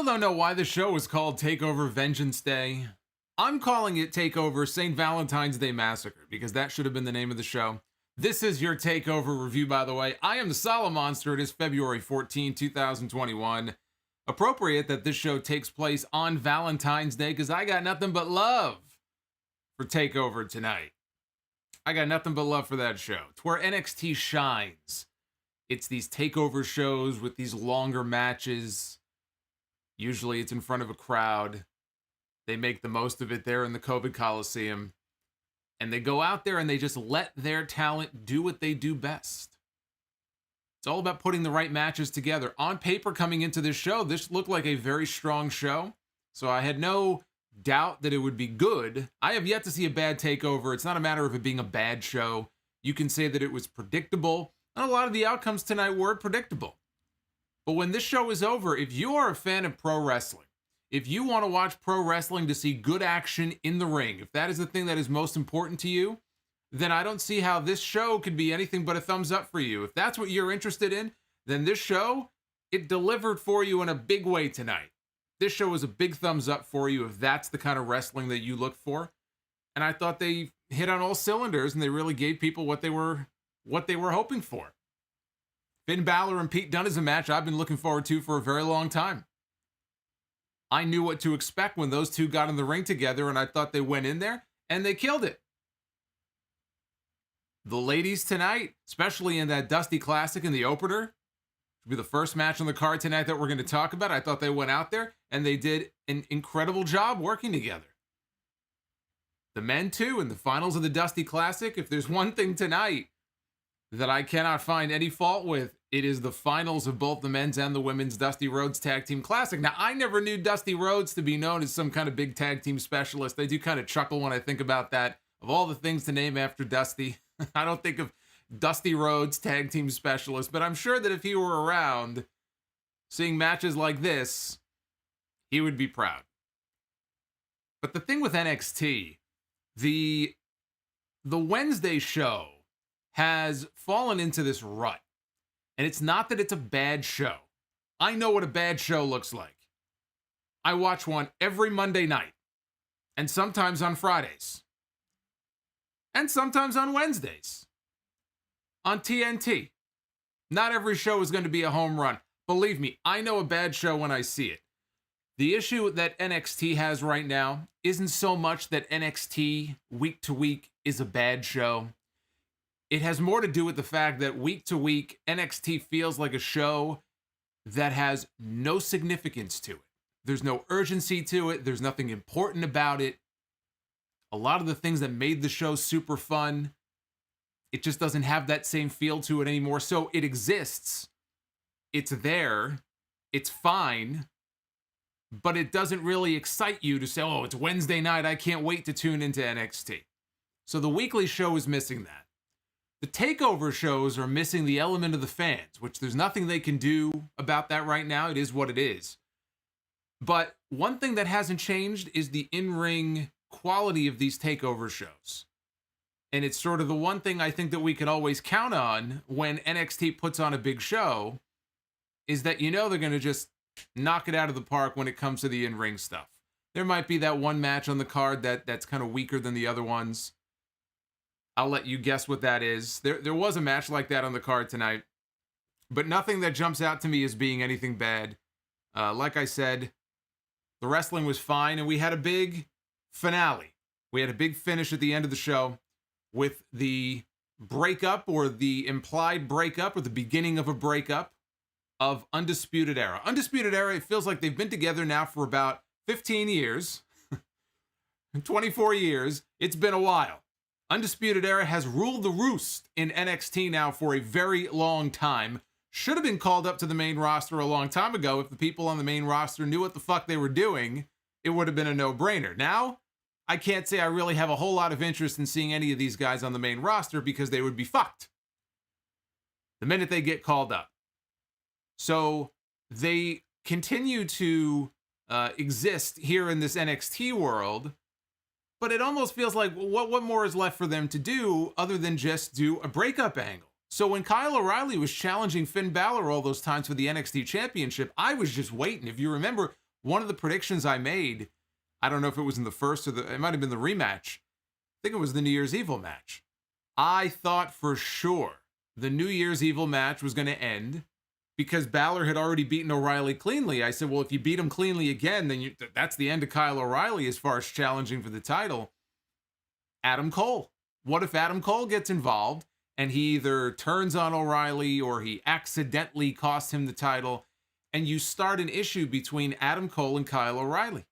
still don't know why the show was called Takeover Vengeance Day. I'm calling it Takeover St. Valentine's Day Massacre because that should have been the name of the show. This is your Takeover review, by the way. I am the Solomonster. It is February 14, 2021. Appropriate that this show takes place on Valentine's Day because I got nothing but love for Takeover tonight. I got nothing but love for that show. It's where NXT shines. It's these takeover shows with these longer matches. Usually it's in front of a crowd. They make the most of it there in the COVID Coliseum. And they go out there and they just let their talent do what they do best. It's all about putting the right matches together. On paper, coming into this show, this looked like a very strong show. So I had no doubt that it would be good. I have yet to see a bad takeover. It's not a matter of it being a bad show. You can say that it was predictable. And a lot of the outcomes tonight were predictable. But when this show is over, if you are a fan of pro wrestling, if you want to watch pro wrestling to see good action in the ring, if that is the thing that is most important to you, then I don't see how this show could be anything but a thumbs up for you. If that's what you're interested in, then this show, it delivered for you in a big way tonight. This show was a big thumbs up for you if that's the kind of wrestling that you look for. And I thought they hit on all cylinders and they really gave people what they were hoping for. Finn Balor and Pete Dunne is a match I've been looking forward to for a very long time. I knew what to expect when those two got in the ring together, and I thought they went in there and they killed it. The ladies tonight, especially in that Dusty Classic in the opener, will be the first match on the card tonight that we're going to talk about. I thought they went out there and they did an incredible job working together. The men too, in the finals of the Dusty Classic, if there's one thing tonight that I cannot find any fault with, it is the finals of both the men's and the women's Dusty Rhodes Tag Team Classic. Now, I never knew Dusty Rhodes to be known as some kind of big tag team specialist. I do kind of chuckle when I think about that. Of all the things to name after Dusty, I don't think of Dusty Rhodes Tag Team Specialist, but I'm sure that if he were around seeing matches like this, he would be proud. But the thing with NXT, the Wednesday show has fallen into this rut. And it's not that it's a bad show. I know what a bad show looks like. I watch one every Monday night. And sometimes on Fridays. And sometimes on Wednesdays. On TNT. Not every show is going to be a home run. Believe me, I know a bad show when I see it. The issue that NXT has right now isn't so much that NXT week to week is a bad show. It has more to do with the fact that week to week, NXT feels like a show that has no significance to it. There's no urgency to it. There's nothing important about it. A lot of the things that made the show super fun, it just doesn't have that same feel to it anymore. So it exists. It's there. It's fine. But it doesn't really excite you to say, oh, it's Wednesday night. I can't wait to tune into NXT. So the weekly show is missing that. The takeover shows are missing the element of the fans, which there's nothing they can do about that right now. It is what it is. But one thing that hasn't changed is the in-ring quality of these takeover shows. And it's sort of the one thing I think that we can always count on when NXT puts on a big show is that you know they're going to just knock it out of the park when it comes to the in-ring stuff. There might be that one match on the card that's kind of weaker than the other ones. I'll let you guess what that is. There was a match like that on the card tonight, but nothing that jumps out to me as being anything bad. Like I said, the wrestling was fine, and we had a big finale. We had a big finish at the end of the show with the breakup or the implied breakup or the beginning of a breakup of Undisputed Era. Undisputed Era, it feels like they've been together now for about 15 years, 24 years. It's been a while. Undisputed Era has ruled the roost in NXT now for a very long time. Should have been called up to the main roster a long time ago. If the people on the main roster knew what the fuck they were doing, it would have been a no-brainer. Now, I can't say I really have a whole lot of interest in seeing any of these guys on the main roster because they would be fucked the minute they get called up. So they continue to exist here in this NXT world, but it almost feels like what more is left for them to do other than just do a breakup angle? So when Kyle O'Reilly was challenging Finn Balor all those times for the NXT Championship, I was just waiting. If you remember, One of the predictions I made, I don't know if it was in the first or it might have been the rematch. I think it was the New Year's Evil match. I thought for sure the New Year's Evil match was going to end because Balor had already beaten O'Reilly cleanly. I said, well, if you beat him cleanly again, then that's the end of Kyle O'Reilly as far as challenging for the title. Adam Cole. What if Adam Cole gets involved and he either turns on O'Reilly or he accidentally costs him the title, and you start an issue between Adam Cole and Kyle O'Reilly?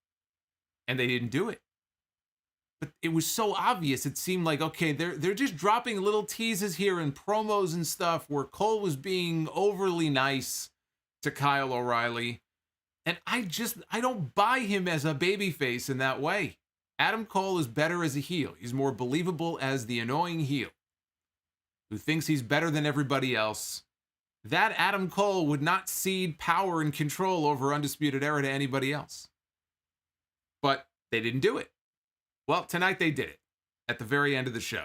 And they didn't do it. But it was so obvious. It seemed like, okay, they're just dropping little teases here and promos and stuff where Cole was being overly nice to Kyle O'Reilly. And I don't buy him as a babyface in that way. Adam Cole is better as a heel. He's more believable as the annoying heel who thinks he's better than everybody else. That Adam Cole would not cede power and control over Undisputed Era to anybody else. But they didn't do it. Well, tonight they did it at the very end of the show.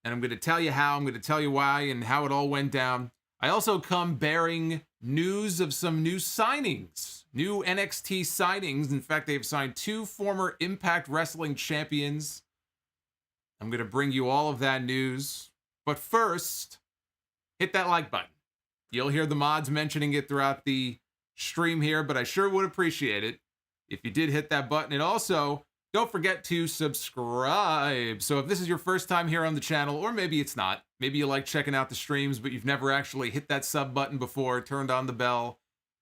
And I'm going to tell you how, I'm going to tell you why, and how it all went down. I also come bearing news of some new signings, new NXT signings. In fact, they've signed 2 former Impact Wrestling champions. I'm going to bring you all of that news. But first, hit that like button. You'll hear the mods mentioning it throughout the stream here, but I sure would appreciate it if you did hit that button. And also, don't forget to subscribe. So if this is your first time here on the channel, or maybe it's not, maybe you like checking out the streams, but you've never actually hit that sub button before, turned on the bell,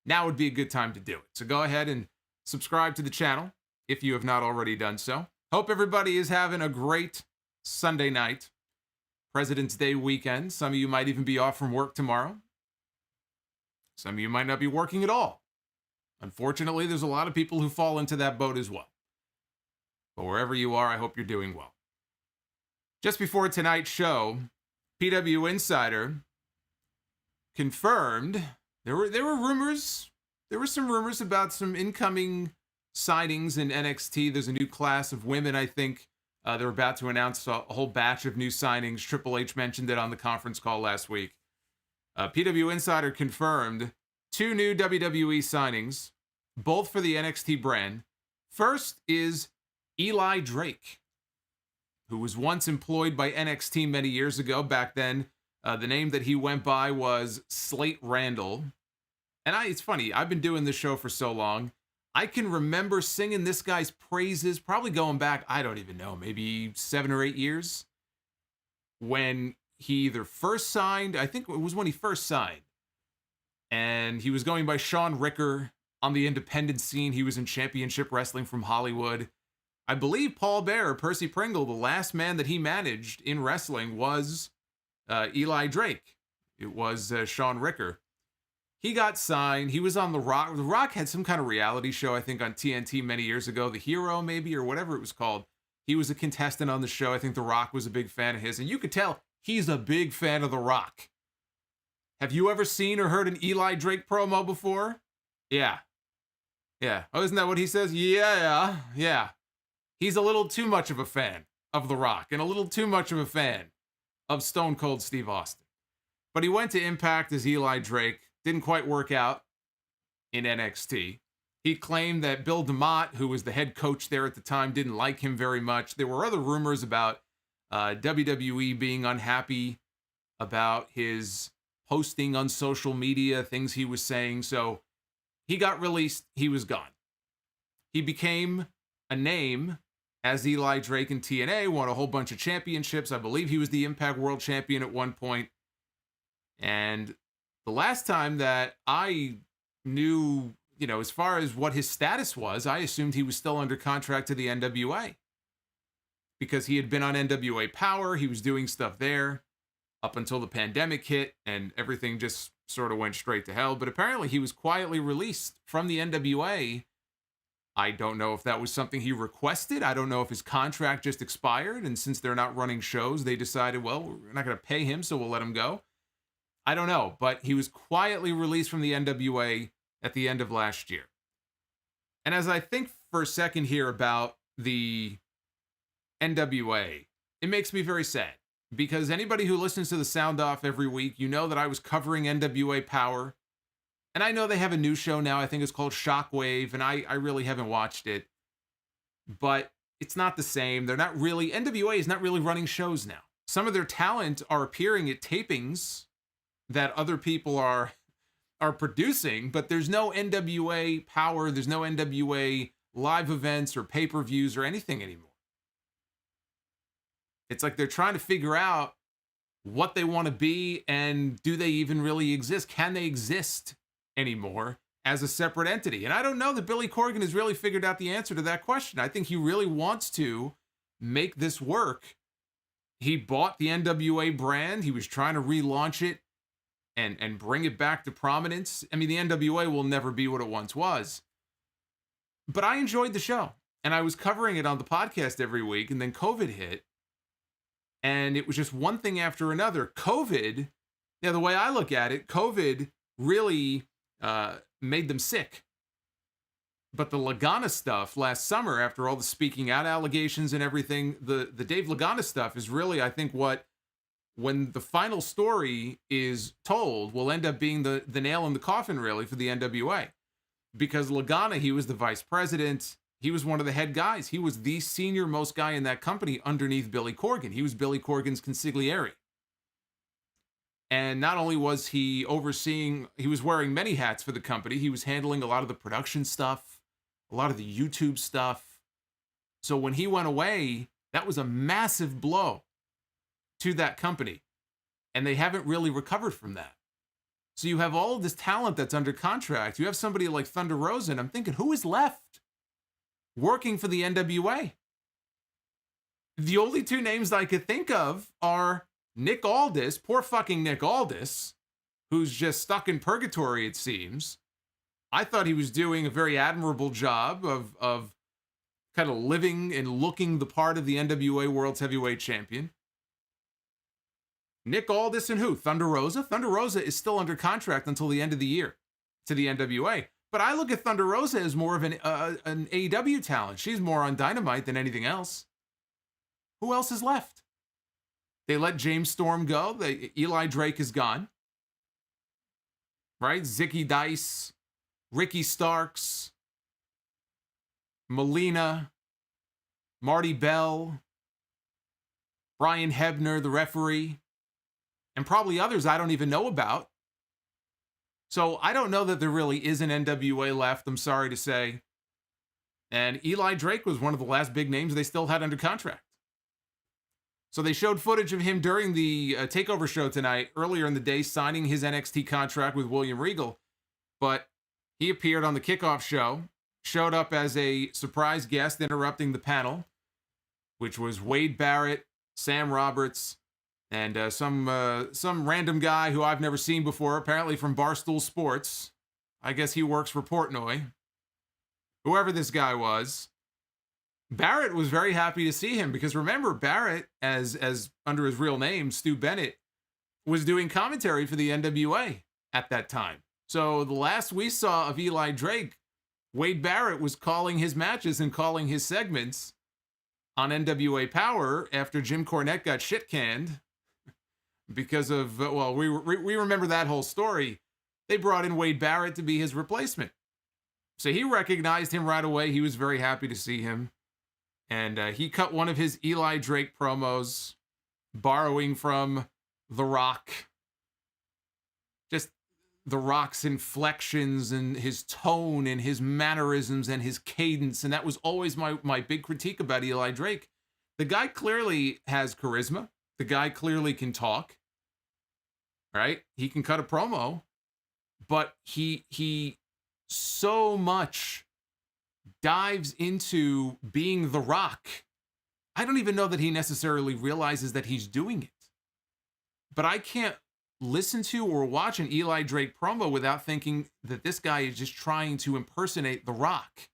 now would be a good time to do it. So go ahead and subscribe to the channel if you have not already done so. Hope everybody is having a great Sunday night, President's Day weekend. Some of you might even be off from work tomorrow. Some of you might not be working at all. Unfortunately, there's a lot of people who fall into that boat as well. But wherever you are, I hope you're doing well. Just before tonight's show, PW Insider confirmed there were rumors. There were some rumors about some incoming signings in NXT. There's a new class of women, I think. They're about to announce a whole batch of new signings. Triple H mentioned it on the conference call last week. PW Insider confirmed 2 new WWE signings, both for the NXT brand. First is Eli Drake, who was once employed by NXT many years ago. Back then, the name that he went by was Slate Randall. And it's funny, I've been doing this show for so long, I can remember singing this guy's praises, probably going back, I don't even know, maybe 7 or 8 years, when he either first signed, I think it was when he first signed, and he was going by Sean Ricker on the independent scene. He was in Championship Wrestling from Hollywood. I believe Paul Bearer, Percy Pringle, the last man that he managed in wrestling was Eli Drake. It was Sean Ricker. He got signed. He was on The Rock. The Rock had some kind of reality show, I think, on TNT many years ago. The Hero, maybe, or whatever it was called. He was a contestant on the show. I think The Rock was a big fan of his. And you could tell he's a big fan of The Rock. Have you ever seen or heard an Eli Drake promo before? Yeah. Yeah. Oh, isn't that what he says? Yeah. Yeah. He's a little too much of a fan of The Rock and a little too much of a fan of Stone Cold Steve Austin. But he went to Impact as Eli Drake. Didn't quite work out in NXT. He claimed that Bill DeMott, who was the head coach there at the time, didn't like him very much. There were other rumors about WWE being unhappy about his posting on social media, things he was saying. So he got released. He was gone. He became a name as Eli Drake in TNA, won a whole bunch of championships. I believe he was the Impact World Champion at one point. And the last time that I knew, as far as what his status was, I assumed he was still under contract to the NWA. Because he had been on NWA Power, he was doing stuff there up until the pandemic hit, and everything just sort of went straight to hell. But apparently he was quietly released from the NWA. I don't know if that was something he requested. I don't know if his contract just expired, and since they're not running shows, they decided, well, we're not going to pay him, so we'll let him go. I don't know, but he was quietly released from the NWA at the end of last year. And as I think for a second here about the NWA, it makes me very sad, because anybody who listens to the Sound Off every week, you know that I was covering NWA Power And I know they have a new show now. I think it's called Shockwave, and I really haven't watched it. But it's not the same. They're not really, NWA is not really running shows now. Some of their talent are appearing at tapings that other people are producing, but there's no NWA power, there's no NWA live events or pay-per-views or anything anymore. It's like they're trying to figure out what they want to be, and do they even really exist? Can they exist anymore as a separate entity? And I don't know that Billy Corgan has really figured out the answer to that question. I think he really wants to make this work. He bought the NWA brand. He was trying to relaunch it and bring it back to prominence. I mean, the NWA will never be what it once was. But I enjoyed the show, and I was covering it on the podcast every week, and then COVID hit. And it was just one thing after another. COVID, now the way I look at it, COVID really made them sick. But the Lagana stuff last summer, after all the speaking out allegations and everything, the Dave Lagana stuff is really, I think, what, when the final story is told, will end up being the nail in the coffin, really, for the NWA. Because Lagana, he was the vice president. He was one of the head guys. He was the senior most guy in that company underneath Billy Corgan. He was Billy Corgan's consigliere. And not only was he overseeing, he was wearing many hats for the company. He was handling a lot of the production stuff, a lot of the YouTube stuff. So when he went away, that was a massive blow to that company. And they haven't really recovered from that. So you have all of this talent that's under contract. You have somebody like Thunder Rosa, and I'm thinking, who is left working for the NWA? The only two names I could think of are Nick Aldis, poor fucking Nick Aldis, who's just stuck in purgatory, it seems. I thought he was doing a very admirable job of kind of living and looking the part of the NWA World's Heavyweight Champion. Nick Aldis and who? Thunder Rosa? Thunder Rosa is still under contract until the end of the year to the NWA. But I look at Thunder Rosa as more of an AEW talent. She's more on Dynamite than anything else. Who else is left? They let James Storm go. Eli Drake is gone. Right? Zicky Dice, Ricky Starks, Melina, Marty Bell, Brian Hebner, the referee, and probably others I don't even know about. So I don't know that there really is an NWA left, I'm sorry to say. And Eli Drake was one of the last big names they still had under contract. So they showed footage of him during the TakeOver show tonight, earlier in the day, signing his NXT contract with William Regal. But he appeared on the kickoff show, showed up as a surprise guest interrupting the panel, which was Wade Barrett, Sam Roberts, and some random guy who I've never seen before, apparently from Barstool Sports. I guess he works for Portnoy. Whoever this guy was. Barrett was very happy to see him because remember, Barrett, as under his real name, Stu Bennett, was doing commentary for the NWA at that time. So the last we saw of Eli Drake, Wade Barrett was calling his matches and calling his segments on NWA Power after Jim Cornette got shit-canned because of, well, we remember that whole story. They brought in Wade Barrett to be his replacement. So he recognized him right away. He was very happy to see him. And he cut one of his Eli Drake promos, borrowing from The Rock. Just The Rock's inflections and his tone and his mannerisms and his cadence. And that was always my big critique about Eli Drake. The guy clearly has charisma. The guy clearly can talk. Right? He can cut a promo. But he so much dives into being The Rock. I don't even know that he necessarily realizes that he's doing it. But I can't listen to or watch an Eli Drake promo without thinking that this guy is just trying to impersonate The Rock.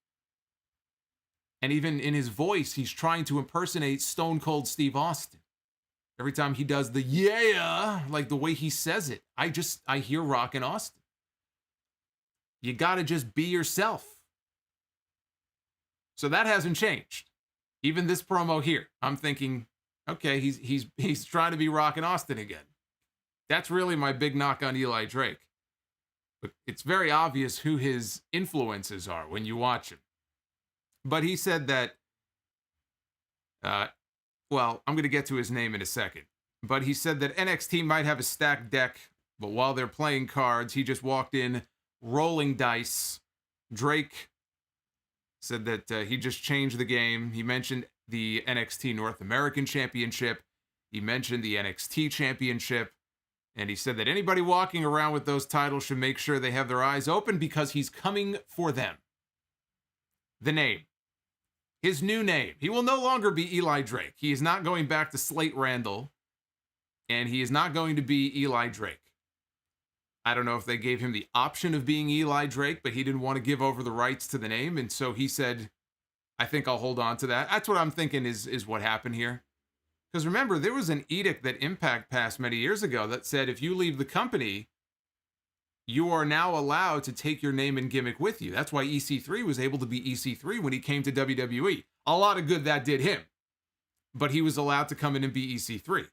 And even in his voice, he's trying to impersonate Stone Cold Steve Austin. Every time he does the yeah, like the way he says it, I hear Rock and Austin. You gotta just be yourself. So that hasn't changed. Even this promo here, I'm thinking, okay, he's trying to be Rock and Austin again. That's really my big knock on Eli Drake. But it's very obvious who his influences are when you watch him. But he said that, well, I'm going to get to his name in a second. But he said that NXT might have a stacked deck, but while they're playing cards, he just walked in rolling dice. Drake said that he just changed the game. He mentioned the NXT North American Championship. He mentioned the NXT Championship. And he said that anybody walking around with those titles should make sure they have their eyes open because he's coming for them. The name. His new name. He will no longer be Eli Drake. He is not going back to Slate Randall. And he is not going to be Eli Drake. I don't know if they gave him the option of being Eli Drake, but he didn't want to give over the rights to the name. And so he said, I think I'll hold on to that. That's what I'm thinking is what happened here. Because remember, there was an edict that Impact passed many years ago that said if you leave the company, you are now allowed to take your name and gimmick with you. That's why EC3 was able to be EC3 when he came to WWE. A lot of good that did him. But he was allowed to come in and be EC3.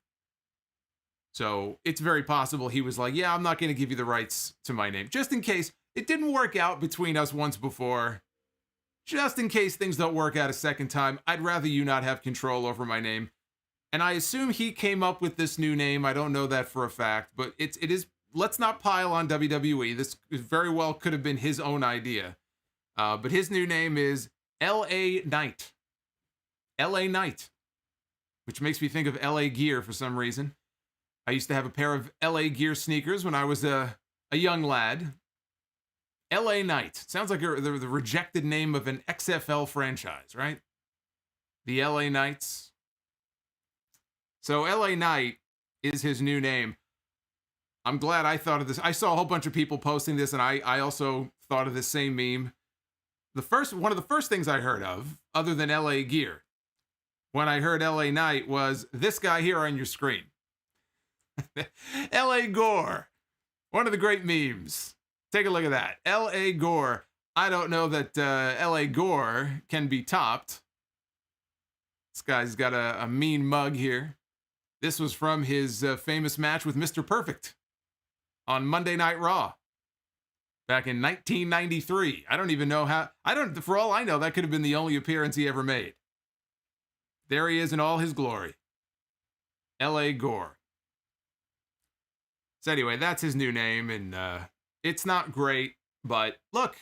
So it's very possible he was like, yeah, I'm not going to give you the rights to my name. Just in case it didn't work out between us once before. Just in case things don't work out a second time, I'd rather you not have control over my name. And I assume he came up with this new name. I don't know that for a fact, but it is, let's not pile on WWE. This very well could have been his own idea. But his new name is LA Knight. LA Knight. Which makes me think of LA Gear for some reason. I used to have a pair of LA Gear sneakers when I was a young lad. LA Knight. Sounds like the rejected name of an XFL franchise, right? The LA Knights. So LA Knight is his new name. I'm glad I thought of this. I saw a whole bunch of people posting this, and I also thought of this same meme. One of the first things I heard of, other than LA Gear, when I heard LA Knight, was this guy here on your screen. L.A. Gore. One of the great memes. Take a look at that. L.A. Gore. I don't know that L.A. Gore can be topped. This guy's got a mean mug here. This was from his famous match with Mr. Perfect on Monday Night Raw back in 1993. I don't even know how. For all I know, that could have been the only appearance he ever made. There he is in all his glory. L.A. Gore. So anyway, that's his new name, and it's not great, but look,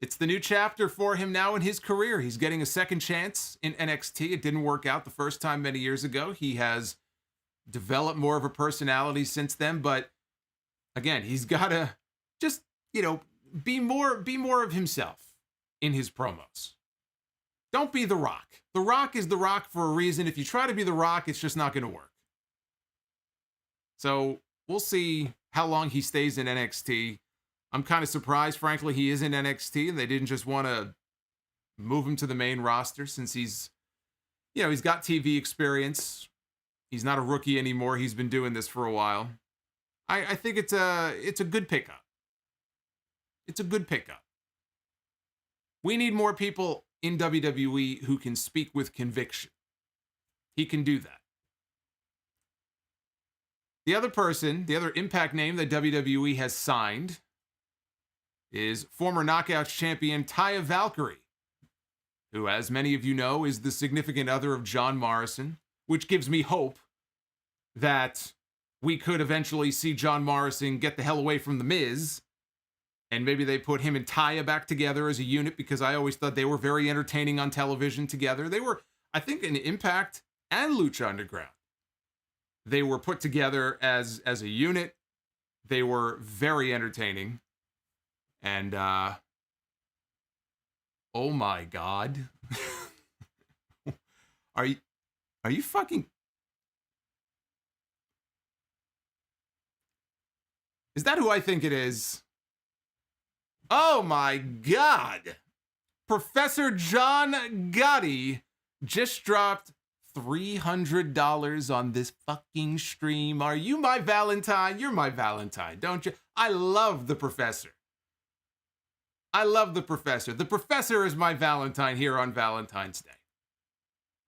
it's the new chapter for him now in his career. He's getting a second chance in NXT. It didn't work out the first time many years ago. He has developed more of a personality since then, but again, he's got to just, be more of himself in his promos. Don't be The Rock. The Rock is The Rock for a reason. If you try to be The Rock, it's just not going to work. So we'll see how long he stays in NXT. I'm kind of surprised, frankly, he is in NXT and they didn't just want to move him to the main roster since he's got TV experience. He's not a rookie anymore. He's been doing this for a while. I think it's a good pickup. It's a good pickup. We need more people in WWE who can speak with conviction. He can do that. The other Impact name that WWE has signed is former Knockouts champion Taya Valkyrie, who, as many of you know, is the significant other of John Morrison, which gives me hope that we could eventually see John Morrison get the hell away from The Miz, and maybe they put him and Taya back together as a unit, because I always thought they were very entertaining on television together. They were, I think, in Impact and Lucha Underground. They were put together as a unit. They were very entertaining. And, oh my God. Are you fucking... Is that who I think it is? Oh my God. Professor John Gotti just dropped $300 on this fucking stream. Are you my Valentine? You're my Valentine, don't you? I love the Professor. I love the Professor. The Professor is my Valentine here on Valentine's Day.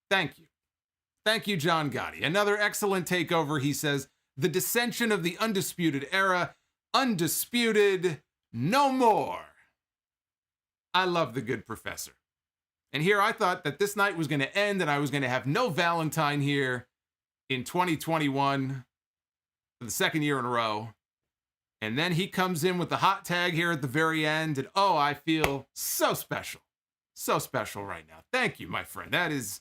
Thank you. Thank you, John Gotti. Another excellent takeover, he says. The dissension of the Undisputed Era. Undisputed No More. I love the good professor. And here I thought that this night was going to end and I was going to have no Valentine here in 2021 for the second year in a row. And then he comes in with the hot tag here at the very end. And oh, I feel so special. So special right now. Thank you, my friend. That is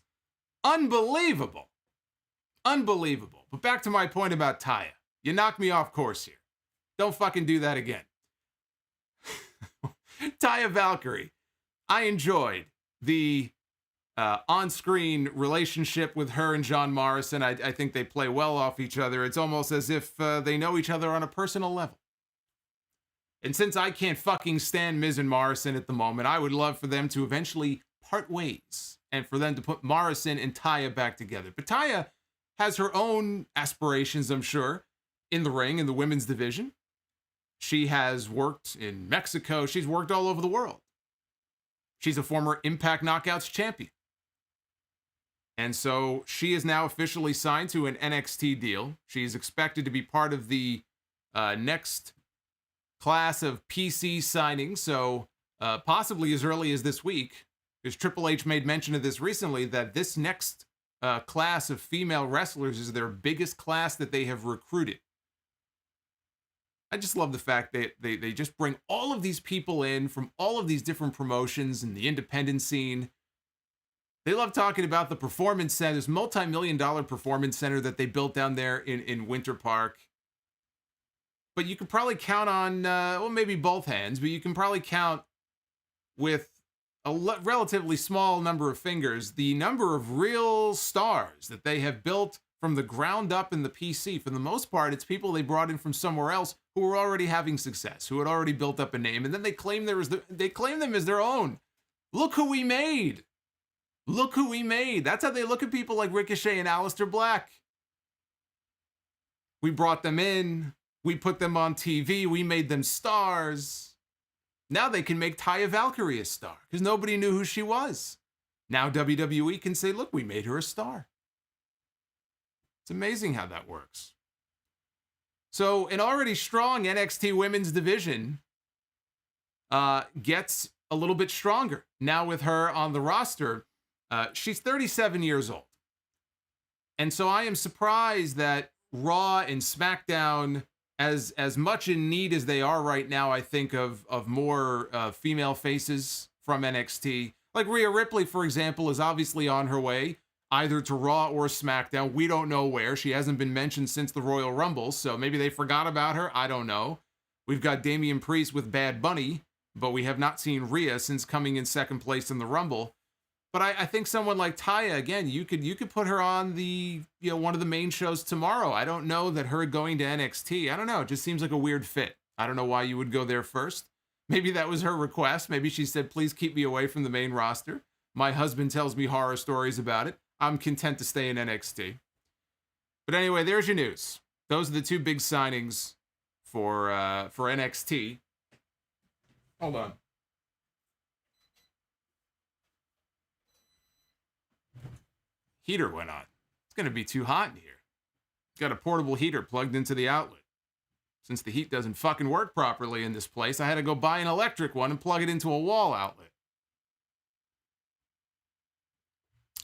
unbelievable. Unbelievable. But back to my point about Taya. You knocked me off course here. Don't fucking do that again. Taya Valkyrie. I enjoyed the on-screen relationship with her and John Morrison. I think they play well off each other. It's almost as if they know each other on a personal level. And since I can't fucking stand Miz and Morrison at the moment, I would love for them to eventually part ways and for them to put Morrison and Taya back together. But Taya has her own aspirations, I'm sure, in the ring, in the women's division. She has worked in Mexico. She's worked all over the world. She's a former Impact Knockouts champion. And so she is now officially signed to an NXT deal. She is expected to be part of the next class of PC signings. So possibly as early as this week, because Triple H made mention of this recently, that this next class of female wrestlers is their biggest class that they have recruited. I just love the fact that they just bring all of these people in from all of these different promotions and the independent scene. They love talking about the performance center, this multi-million-dollar performance center that they built down there in Winter Park. But you could probably count on, well, maybe both hands, but you can probably count with a relatively small number of fingers the number of real stars that they have built from the ground up in the PC. For the most part, it's people they brought in from somewhere else who were already having success, who had already built up a name, and then they claim them as their own. Look who we made. Look who we made. That's how they look at people like Ricochet and Aleister Black. We brought them in. We put them on TV. We made them stars. Now they can make Taya Valkyrie a star because nobody knew who she was. Now WWE can say, look, we made her a star. It's amazing how that works. So an already strong NXT women's division gets a little bit stronger. Now with her on the roster, she's 37 years old. And so I am surprised that Raw and SmackDown, as much in need as they are right now, I think, of more female faces from NXT. Like Rhea Ripley, for example, is obviously on her way, either to Raw or SmackDown. We don't know where. She hasn't been mentioned since the Royal Rumble, so maybe they forgot about her. I don't know. We've got Damian Priest with Bad Bunny, but we have not seen Rhea since coming in second place in the Rumble. But I think someone like Taya, again, you could put her on the, one of the main shows tomorrow. I don't know that her going to NXT, I don't know. It just seems like a weird fit. I don't know why you would go there first. Maybe that was her request. Maybe she said, please keep me away from the main roster. My husband tells me horror stories about it. I'm content to stay in NXT. But anyway, there's your news. Those are the two big signings for NXT. Hold on. Heater went on. It's going to be too hot in here. Got a portable heater plugged into the outlet. Since the heat doesn't fucking work properly in this place, I had to go buy an electric one and plug it into a wall outlet.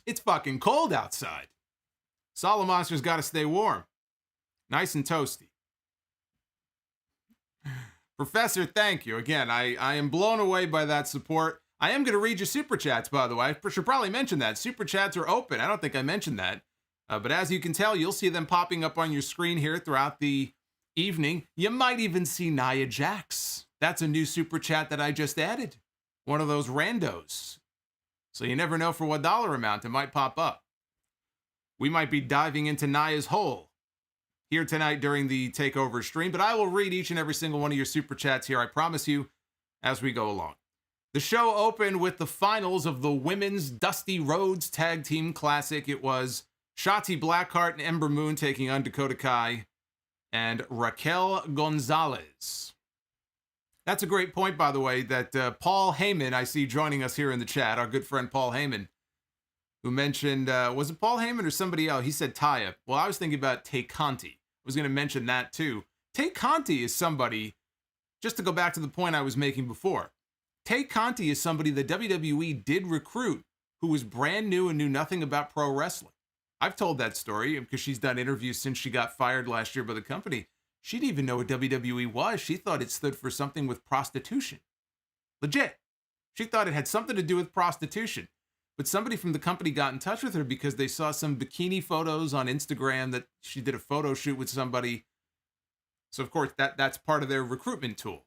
It's fucking cold outside. Solomonster's got to stay warm. Nice and toasty. Professor, thank you. Again, I am blown away by that support. I am going to read your Super Chats, by the way. I should probably mention that. Super Chats are open. I don't think I mentioned that. But as you can tell, you'll see them popping up on your screen here throughout the evening. You might even see Nia Jax. That's a new Super Chat that I just added. One of those randos. So you never know for what dollar amount it might pop up. We might be diving into Nia's hole here tonight during the Takeover stream, but I will read each and every single one of your Super Chats here, I promise you, as we go along. The show opened with the finals of the Women's Dusty Rhodes Tag Team Classic. It was Shotzi Blackheart and Ember Moon taking on Dakota Kai and Raquel Gonzalez. That's a great point, by the way, that Paul Heyman, I see joining us here in the chat, our good friend Paul Heyman, who mentioned, was it Paul Heyman or somebody else? He said Taya. Well, I was thinking about Tay Conti. I was going to mention that too. Tay Conti is somebody, just to go back to the point I was making before, Tay Conti is somebody that WWE did recruit who was brand new and knew nothing about pro wrestling. I've told that story because she's done interviews since she got fired last year by the company. She didn't even know what WWE was. She thought it stood for something with prostitution. Legit. She thought it had something to do with prostitution. But somebody from the company got in touch with her because they saw some bikini photos on Instagram that she did a photo shoot with somebody. So, of course, that's part of their recruitment tool.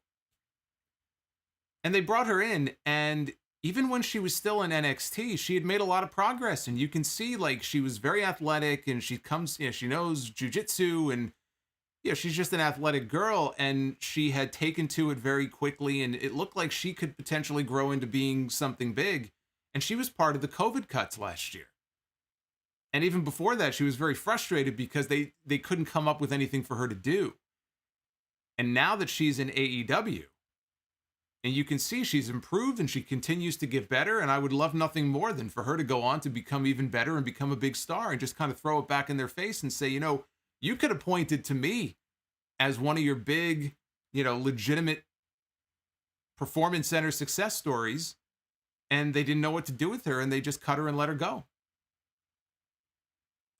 And they brought her in, and even when she was still in NXT, she had made a lot of progress. And you can see, like, she was very athletic, and she knows jiu-jitsu, and she's just an athletic girl, and she had taken to it very quickly, and it looked like she could potentially grow into being something big. And she was part of the COVID cuts last year. And even before that, she was very frustrated because they couldn't come up with anything for her to do. And now that she's in AEW, and you can see she's improved and she continues to get better, and I would love nothing more than for her to go on to become even better and become a big star and just kind of throw it back in their face and say, you could have pointed to me as one of your big, legitimate performance center success stories, and they didn't know what to do with her, and they just cut her and let her go.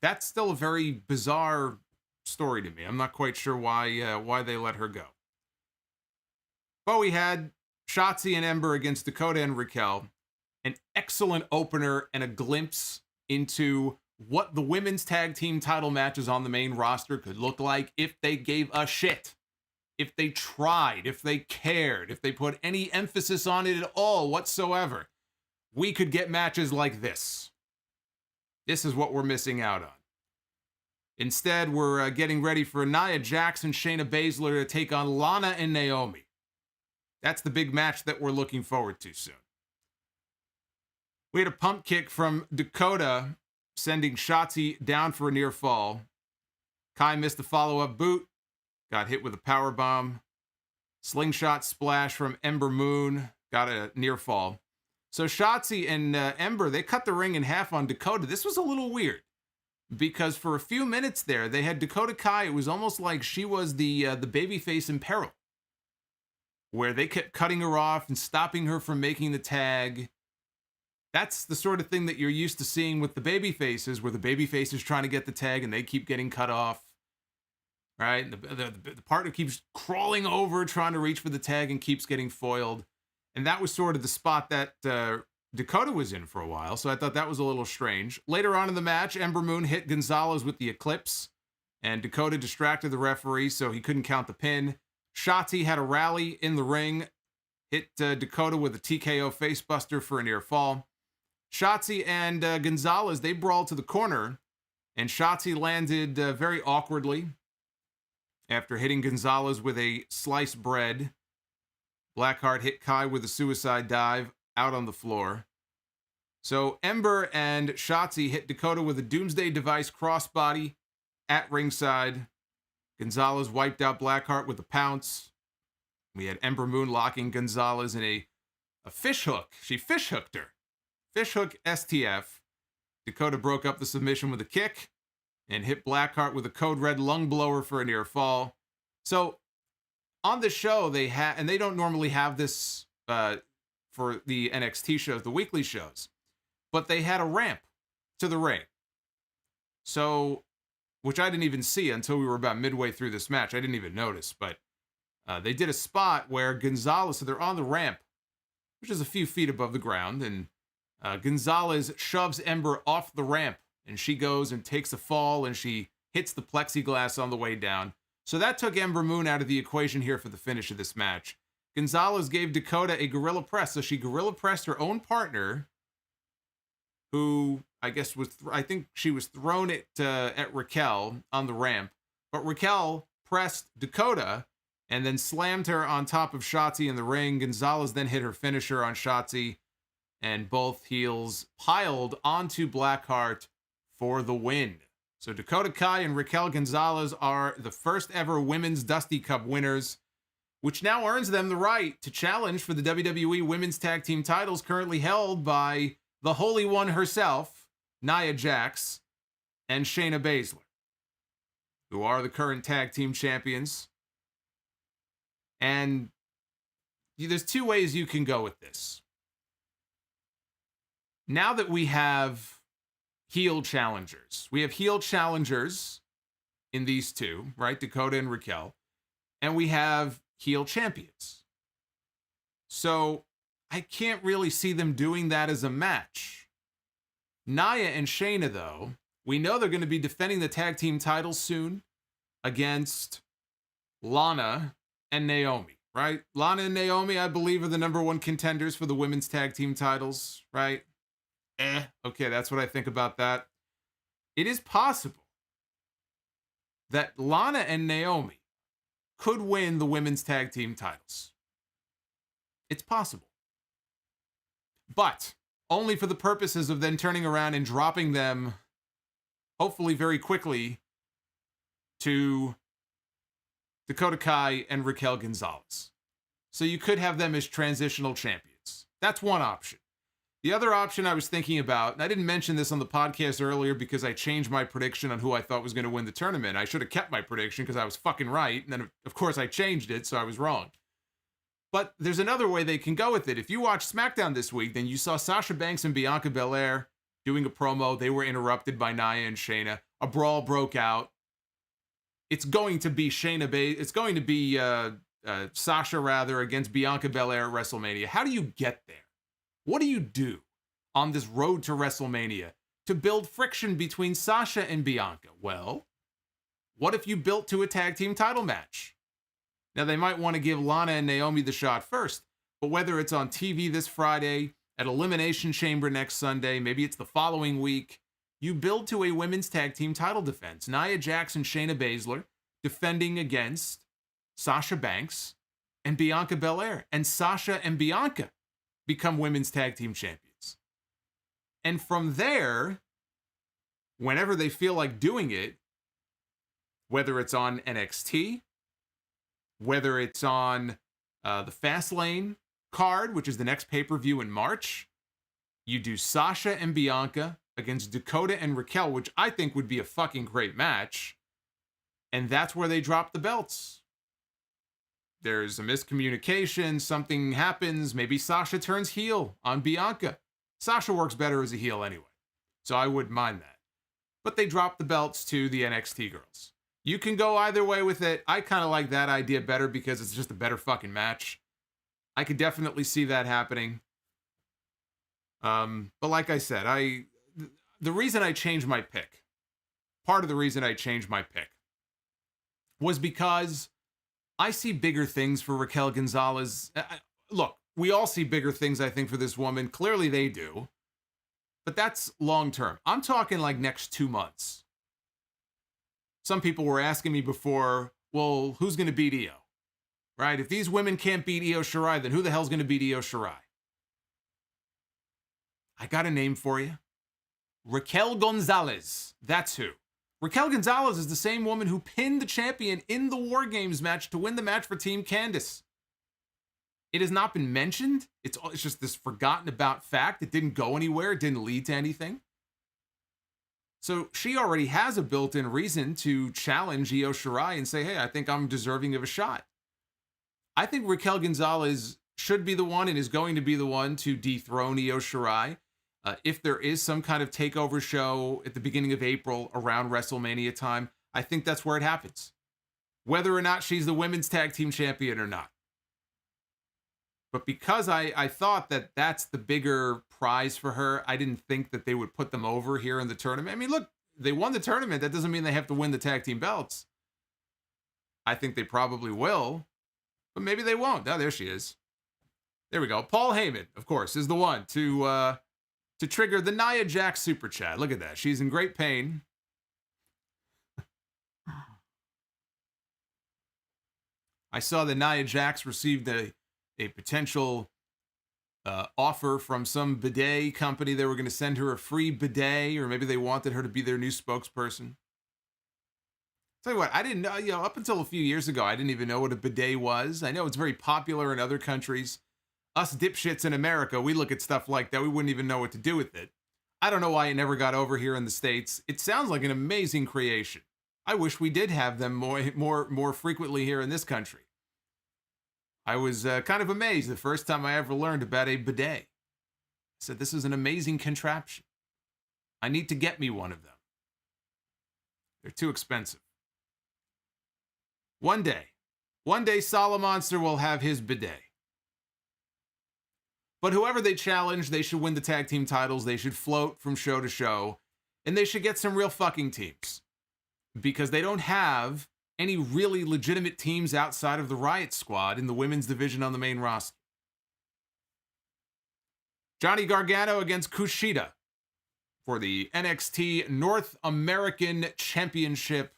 That's still a very bizarre story to me. I'm not quite sure why they let her go. But we had Shotzi and Ember against Dakota and Raquel. An excellent opener and a glimpse into what the women's tag team title matches on the main roster could look like if they gave a shit. If they tried, if they cared, if they put any emphasis on it at all whatsoever. We could get matches like this. This is what we're missing out on. Instead, we're getting ready for Nia Jax and Shayna Baszler to take on Lana and Naomi. That's the big match that we're looking forward to soon. We had a pump kick from Dakota, sending Shotzi down for a near fall. Kai missed the follow-up boot, got hit with a power bomb. Slingshot splash from Ember Moon, got a near fall. So Shotzi and Ember, they cut the ring in half on Dakota. This was a little weird because for a few minutes there, they had Dakota Kai. It was almost like she was the babyface in peril, where they kept cutting her off and stopping her from making the tag. That's the sort of thing that you're used to seeing with the babyfaces, where the babyface is trying to get the tag and they keep getting cut off, right? The partner keeps crawling over, trying to reach for the tag and keeps getting foiled. And that was sort of the spot that Dakota was in for a while, so I thought that was a little strange. Later on in the match, Ember Moon hit Gonzalez with the Eclipse, and Dakota distracted the referee, so he couldn't count the pin. Shotzi had a rally in the ring, hit Dakota with a TKO facebuster for a near fall. Shotzi and Gonzalez, they brawled to the corner, and Shotzi landed very awkwardly after hitting Gonzalez with a sliced bread. Blackheart hit Kai with a suicide dive out on the floor. So Ember and Shotzi hit Dakota with a Doomsday Device crossbody at ringside. Gonzalez wiped out Blackheart with a pounce. We had Ember Moon locking Gonzalez in a fish hook. She fish hooked her. Fish hook STF. Dakota broke up the submission with a kick and hit Blackheart with a Code Red lung blower for a near fall. So on the show, they and they don't normally have this for the NXT shows, the weekly shows, but they had a ramp to the ring. So, which I didn't even see until we were about midway through this match. I didn't even notice, but they did a spot where Gonzalez, so they're on the ramp, which is a few feet above the ground, and Gonzalez shoves Ember off the ramp, and she goes and takes a fall, and she hits the plexiglass on the way down. So that took Ember Moon out of the equation here for the finish of this match. Gonzalez gave Dakota a gorilla press, so she gorilla pressed her own partner, who I guess I think she was thrown at Raquel on the ramp, but Raquel pressed Dakota and then slammed her on top of Shotzi in the ring. Gonzalez then hit her finisher on Shotzi, and both heels piled onto Blackheart for the win. So Dakota Kai and Raquel Gonzalez are the first ever Women's Dusty Cup winners, which now earns them the right to challenge for the WWE Women's Tag Team titles currently held by the Holy One herself, Nia Jax, and Shayna Baszler, who are the current tag team champions. And there's two ways you can go with this. Now that we have heel challengers, we have heel challengers in these two, right? Dakota and Raquel. And we have heel champions. So I can't really see them doing that as a match. Nia and Shayna, though, we know they're going to be defending the tag team titles soon against Lana and Naomi, right? Lana and Naomi, I believe, are the number one contenders for the women's tag team titles, right? Okay, that's what I think about that. It is possible that Lana and Naomi could win the women's tag team titles. It's possible. But only for the purposes of then turning around and dropping them, hopefully very quickly, to Dakota Kai and Raquel Gonzalez. So you could have them as transitional champions. That's one option. The other option I was thinking about, and I didn't mention this on the podcast earlier because I changed my prediction on who I thought was going to win the tournament. I should have kept my prediction because I was fucking right. And then, of course, I changed it, so I was wrong. But there's another way they can go with it. If you watched SmackDown this week, then you saw Sasha Banks and Bianca Belair doing a promo. They were interrupted by Nia and Shayna. A brawl broke out. It's going to be Sasha rather against Bianca Belair at WrestleMania. How do you get there? What do you do on this road to WrestleMania to build friction between Sasha and Bianca? Well, what if you built to a tag team title match? Now, they might want to give Lana and Naomi the shot first, but whether it's on TV this Friday, at Elimination Chamber next Sunday, maybe it's the following week, you build to a women's tag team title defense. Nia Jax and Shayna Baszler defending against Sasha Banks and Bianca Belair. And Sasha and Bianca become women's tag team champions. And from there, whenever they feel like doing it, whether it's on NXT, whether it's on the Fastlane card, which is the next pay-per-view in March, you do Sasha and Bianca against Dakota and Raquel, which I think would be a fucking great match. And that's where they drop the belts. There's a miscommunication, something happens, maybe Sasha turns heel on Bianca. Sasha works better as a heel anyway, so I wouldn't mind that. But they drop the belts to the NXT girls. You can go either way with it. I kind of like that idea better because it's just a better fucking match. I could definitely see that happening. But like I said, the reason I changed my pick, part of the reason I changed my pick, was because I see bigger things for Raquel Gonzalez. Look, we all see bigger things, I think, for this woman. Clearly they do. But that's long term. I'm talking like next 2 months. Some people were asking me before, well, who's going to beat Io? Right? If these women can't beat Io Shirai, then who the hell's going to beat Io Shirai? I got a name for you. Raquel Gonzalez. That's who. Raquel Gonzalez is the same woman who pinned the champion in the War Games match to win the match for Team Candice. It has not been mentioned. It's just this forgotten about fact. It didn't go anywhere. It didn't lead to anything. So she already has a built-in reason to challenge Io Shirai and say, hey, I think I'm deserving of a shot. I think Raquel Gonzalez should be the one and is going to be the one to dethrone Io Shirai. If there is some kind of takeover show at the beginning of April around WrestleMania time, I think that's where it happens. Whether or not she's the women's tag team champion or not. But because I thought that that's the bigger prize for her, I didn't think that they would put them over here in the tournament. I mean, look, they won the tournament. That doesn't mean they have to win the tag team belts. I think they probably will, but maybe they won't. Oh, there she is. There we go. Paul Heyman, of course, is the one to trigger the Nia Jax super chat. Look at that. She's in great pain. I saw that Nia Jax received a potential offer from some bidet company. They were going to send her a free bidet, or maybe they wanted her to be their new spokesperson. Tell you what, I didn't know, up until a few years ago, I didn't even know what a bidet was. I know it's very popular in other countries. Us dipshits in America, we look at stuff like that. We wouldn't even know what to do with it. I don't know why it never got over here in the States. It sounds like an amazing creation. I wish we did have them more frequently here in this country. I was kind of amazed the first time I ever learned about a bidet. I said, this is an amazing contraption. I need to get me one of them. They're too expensive. One day Solomonster will have his bidet. But whoever they challenge, they should win the tag team titles. They should float from show to show. And they should get some real fucking teams. Because they don't have any really legitimate teams outside of the Riot Squad in the women's division on the main roster. Johnny Gargano against Kushida for the NXT North American Championship.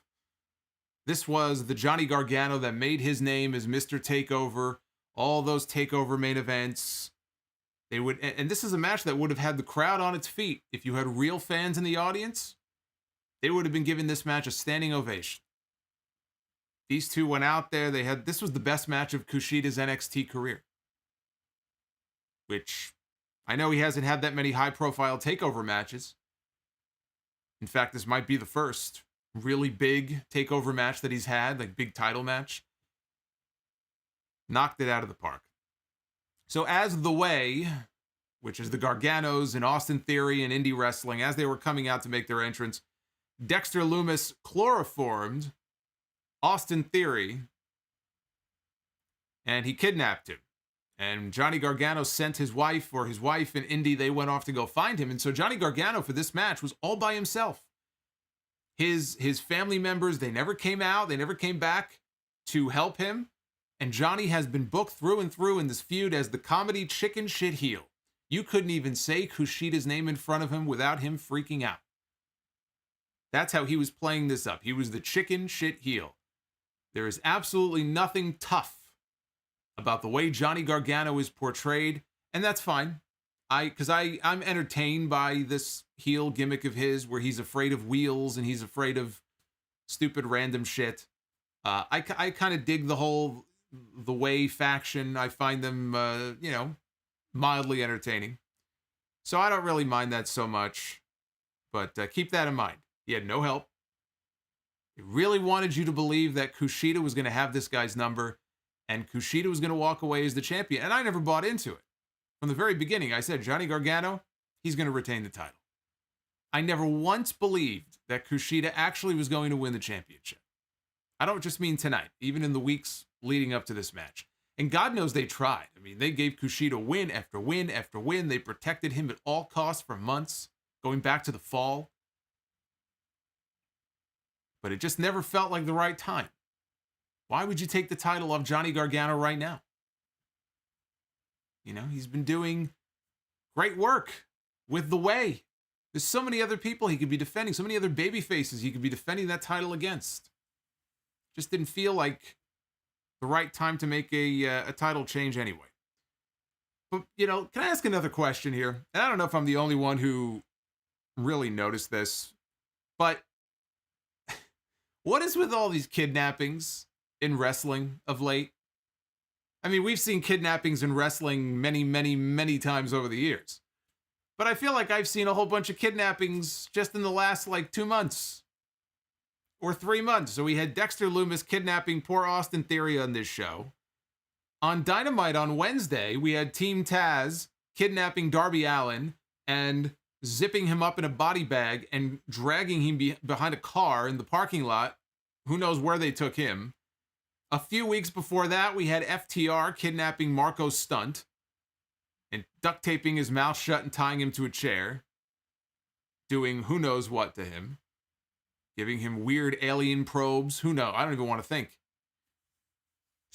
This was the Johnny Gargano that made his name as Mr. Takeover. All those Takeover main events. And this is a match that would have had the crowd on its feet. If you had real fans in the audience, they would have been giving this match a standing ovation. These two went out there. This was the best match of Kushida's NXT career. Which, I know he hasn't had that many high-profile takeover matches. In fact, this might be the first really big takeover match that he's had, like big title match. Knocked it out of the park. So as The Way, which is the Garganos and Austin Theory and indie wrestling, as they were coming out to make their entrance, Dexter Lumis chloroformed Austin Theory, and he kidnapped him. And Johnny Gargano sent his wife and Indy, they went off to go find him. And so Johnny Gargano for this match was all by himself. His family members, they never came out. They never came back to help him. And Johnny has been booked through and through in this feud as the comedy chicken shit heel. You couldn't even say Kushida's name in front of him without him freaking out. That's how he was playing this up. He was the chicken shit heel. There is absolutely nothing tough about the way Johnny Gargano is portrayed, and that's fine. I'm entertained by this heel gimmick of his where he's afraid of wheels and he's afraid of stupid random shit. I kind of dig the Way faction. I find them, mildly entertaining. So I don't really mind that so much, but keep that in mind. He had no help. He really wanted you to believe that Kushida was going to have this guy's number and Kushida was going to walk away as the champion. And I never bought into it. From the very beginning, I said, Johnny Gargano, he's going to retain the title. I never once believed that Kushida actually was going to win the championship. I don't just mean tonight, even in the weeks leading up to this match. And God knows they tried. I mean, they gave Kushida win after win after win. They protected him at all costs for months, going back to the fall. But it just never felt like the right time. Why would you take the title off Johnny Gargano right now? You know, he's been doing great work with The Way. There's so many other people he could be defending, so many other baby faces he could be defending that title against. Just didn't feel like the right time to make a title change anyway. But, can I ask another question here? And I don't know if I'm the only one who really noticed this, but what is with all these kidnappings in wrestling of late? I mean, we've seen kidnappings in wrestling many, many, many times over the years. But I feel like I've seen a whole bunch of kidnappings just in the last, 2 months. Or 3 months. So we had Dexter Lumis kidnapping poor Austin Theory on this show. On Dynamite on Wednesday, we had Team Taz kidnapping Darby Allin and zipping him up in a body bag and dragging him behind a car in the parking lot. Who knows where they took him. A few weeks before that, we had FTR kidnapping Marco Stunt and duct taping his mouth shut and tying him to a chair, doing who knows what to him, giving him weird alien probes. Who knows? I don't even want to think.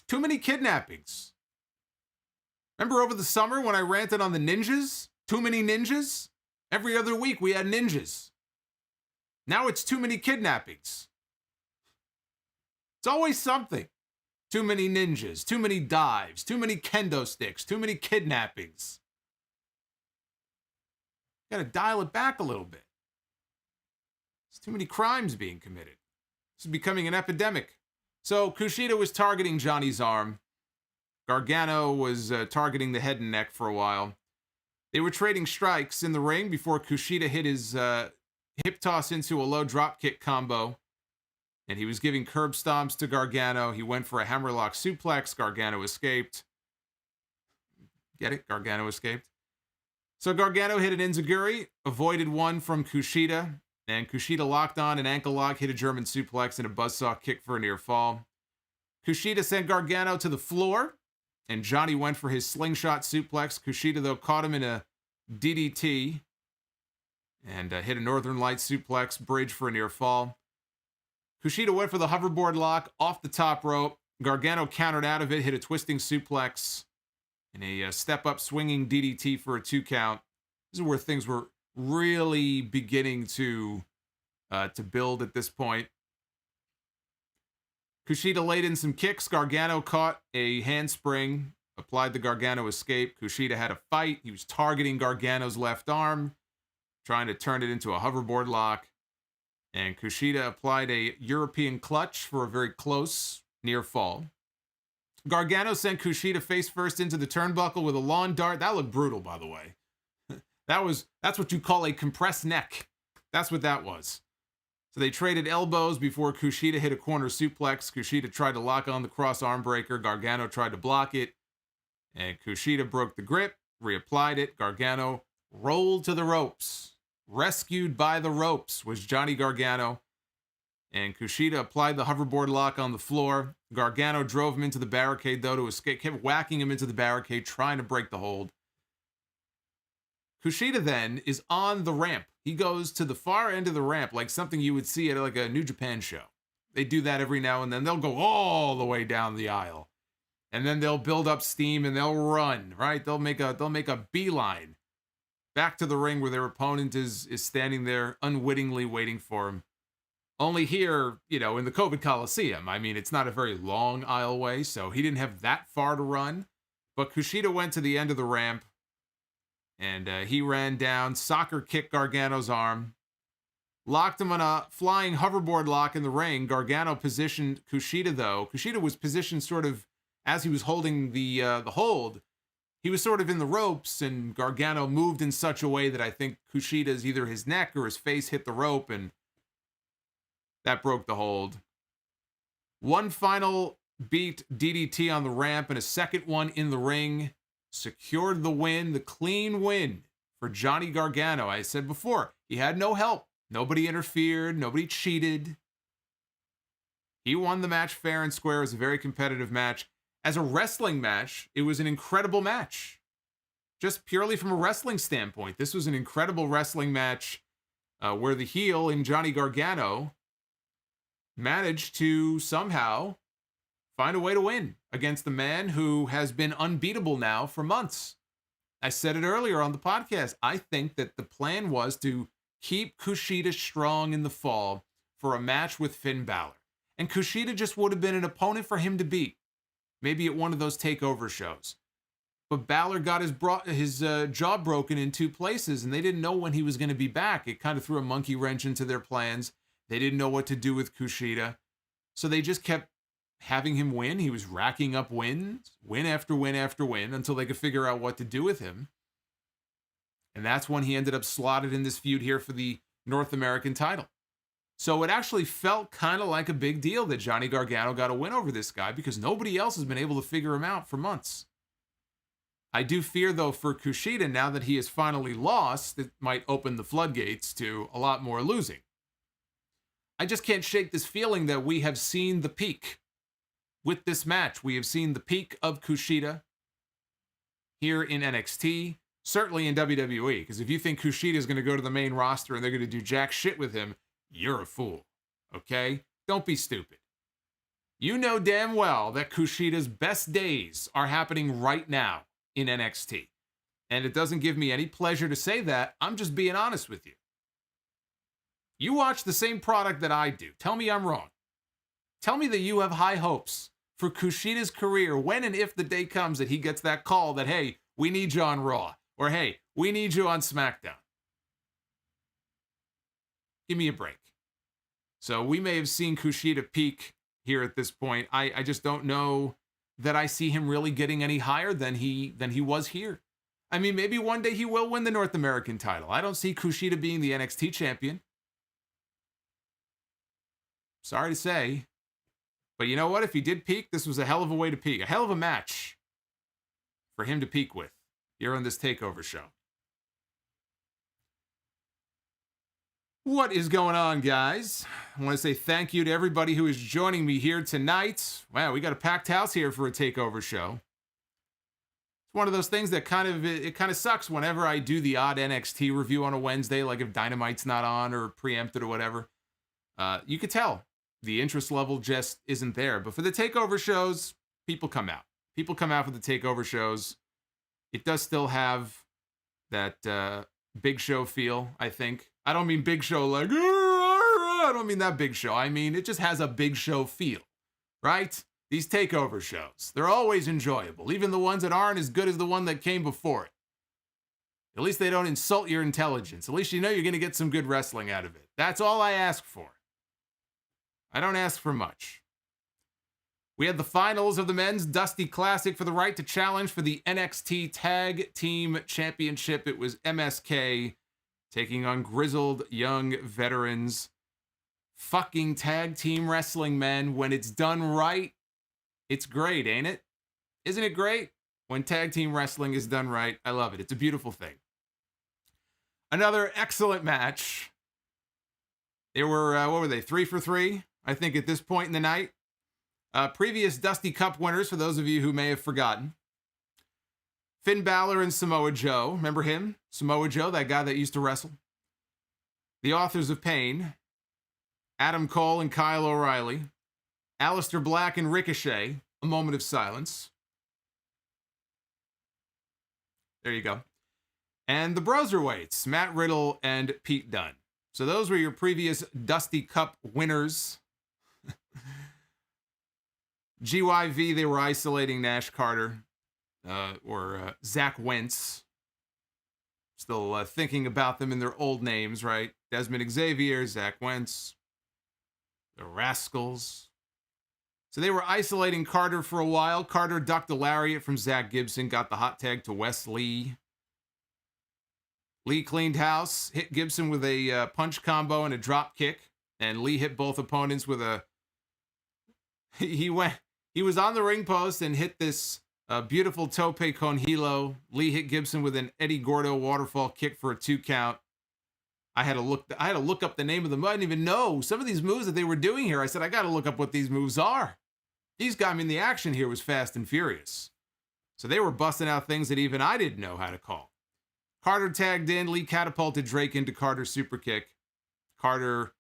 Too many kidnappings. Remember over the summer when I ranted on the ninjas? Too many ninjas? Every other week we had ninjas. Now it's too many kidnappings. It's always something. Too many ninjas, too many dives, too many kendo sticks, too many kidnappings. Got to dial it back a little bit. There's too many crimes being committed. This is becoming an epidemic. So Kushida was targeting Johnny's arm. Gargano was targeting the head and neck for a while. They were trading strikes in the ring before Kushida hit his hip toss into a low drop kick combo. and he was giving curb stomps to Gargano. He went for a hammerlock suplex. Gargano escaped. Get it? Gargano escaped. So Gargano hit an enziguri, avoided one from Kushida, and Kushida locked on an ankle lock, hit a German suplex, and a buzzsaw kick for a near fall. Kushida sent Gargano to the floor, and Johnny went for his slingshot suplex. Kushida, though, caught him in a DDT and hit a Northern Lights suplex bridge for a near fall. Kushida went for the hoverboard lock off the top rope. Gargano countered out of it, hit a twisting suplex and a step-up swinging DDT for a 2 count. This is where things were really beginning to build at this point. Kushida laid in some kicks. Gargano caught a handspring, applied the Gargano escape. Kushida had a fight. He was targeting Gargano's left arm, trying to turn it into a hoverboard lock. And Kushida applied a European clutch for a very close near fall. Gargano sent Kushida face first into the turnbuckle with a lawn dart. That looked brutal, by the way. That's what you call a compressed neck. That's what that was. So they traded elbows before Kushida hit a corner suplex. Kushida tried to lock on the cross arm breaker. Gargano tried to block it. And Kushida broke the grip, reapplied it. Gargano rolled to the ropes. Rescued by the ropes was Johnny Gargano. And Kushida applied the hoverboard lock on the floor. Gargano drove him into the barricade, though, to escape. Kept whacking him into the barricade, trying to break the hold. Kushida then is on the ramp. He goes to the far end of the ramp, like something you would see at like a New Japan show. They do that every now and then. They'll go all the way down the aisle. And then they'll build up steam and they'll run, right? They'll make a beeline back to the ring where their opponent is standing there unwittingly waiting for him. Only here, in the COVID Coliseum. I mean, it's not a very long aisleway, so he didn't have that far to run. But Kushida went to the end of the ramp, and he ran down, soccer kicked Gargano's arm, locked him on a flying hoverboard lock in the ring. Gargano positioned Kushida, though. Kushida was positioned sort of as he was holding the hold. He was sort of in the ropes, and Gargano moved in such a way that I think Kushida's either his neck or his face hit the rope, and that broke the hold. One final beat DDT on the ramp and a second one in the ring secured the win, the clean win for Johnny Gargano. I said before, he had no help. Nobody interfered. Nobody cheated. He won the match fair and square. It was a very competitive match. As a wrestling match, it was an incredible match. Just purely from a wrestling standpoint, this was an incredible wrestling match where the heel in Johnny Gargano managed to somehow find a way to win against the man who has been unbeatable now for months. I said it earlier on the podcast. I think that the plan was to keep Kushida strong in the fall for a match with Finn Balor. And Kushida just would have been an opponent for him to beat. Maybe at one of those takeover shows. But Balor got his jaw broken in 2 places, and they didn't know when he was going to be back. It kind of threw a monkey wrench into their plans. They didn't know what to do with Kushida. So they just kept having him win. He was racking up wins, win after win after win, until they could figure out what to do with him. And that's when he ended up slotted in this feud here for the North American title. So it actually felt kind of like a big deal that Johnny Gargano got a win over this guy, because nobody else has been able to figure him out for months. I do fear, though, for Kushida, now that he has finally lost, it might open the floodgates to a lot more losing. I just can't shake this feeling that we have seen the peak. With this match, we have seen the peak of Kushida here in NXT, certainly in WWE, because if you think Kushida is going to go to the main roster and they're going to do jack shit with him, you're a fool, okay? Don't be stupid. You know damn well that Kushida's best days are happening right now in NXT. And it doesn't give me any pleasure to say that. I'm just being honest with you. You watch the same product that I do. Tell me I'm wrong. Tell me that you have high hopes for Kushida's career when and if the day comes that he gets that call that, hey, we need you on Raw, or hey, we need you on SmackDown. Give me a break. So we may have seen Kushida peak here at this point. I just don't know that I see him really getting any higher than he was here. I mean, maybe one day he will win the North American title. I don't see Kushida being the NXT champion. Sorry to say. But you know what? If he did peak, this was a hell of a way to peak. A hell of a match for him to peak with here on this TakeOver show. What is going on, guys? I want to say thank you to everybody who is joining me here tonight. Wow, we got a packed house here for a TakeOver show. It's one of those things that kind of sucks whenever I do the odd NXT review on a Wednesday, like if Dynamite's not on or preempted or whatever. You could tell the interest level just isn't there. But for the TakeOver shows, people come out. People come out for the TakeOver shows. It does still have that big show feel, I think. I don't mean big show like, I don't mean that big show. I mean, it just has a big show feel, right? These TakeOver shows, they're always enjoyable. Even the ones that aren't as good as the one that came before it. At least they don't insult your intelligence. At least you know you're going to get some good wrestling out of it. That's all I ask for. I don't ask for much. We had the finals of the Men's Dusty Classic for the right to challenge for the NXT Tag Team Championship. It was MSK taking on Grizzled Young Veterans. Fucking tag team wrestling, men. When it's done right, it's great, ain't it? Isn't it great? When tag team wrestling is done right, I love it. It's a beautiful thing. Another excellent match. They were, what were they, 3 for 3, I think, at this point in the night. Previous Dusty Cup winners, for those of you who may have forgotten. Finn Balor and Samoa Joe. Remember him? Samoa Joe, that guy that used to wrestle. The Authors of Pain. Adam Cole and Kyle O'Reilly. Aleister Black and Ricochet. A moment of silence. There you go. And the Broserweights, Matt Riddle and Pete Dunne. So those were your previous Dusty Cup winners. GYV, they were isolating Nash Carter, or Zach Wentz. Still thinking about them in their old names, right? Desmond Xavier, Zach Wentz, the Rascals. So they were isolating Carter for a while. Carter ducked a lariat from Zach Gibson, got the hot tag to Wes Lee. Lee cleaned house, hit Gibson with a punch combo and a drop kick, and Lee hit both opponents with a... He was on the ring post and hit this beautiful tope con hilo. Lee hit Gibson with an Eddie Gordo waterfall kick for a 2 count. I had to look up the name of them. I didn't even know some of these moves that they were doing here. I said, I got to look up what these moves are. These got me in the action here was fast and furious. So they were busting out things that even I didn't know how to call. Carter tagged in. Lee catapulted Drake into Carter's super kick. Carter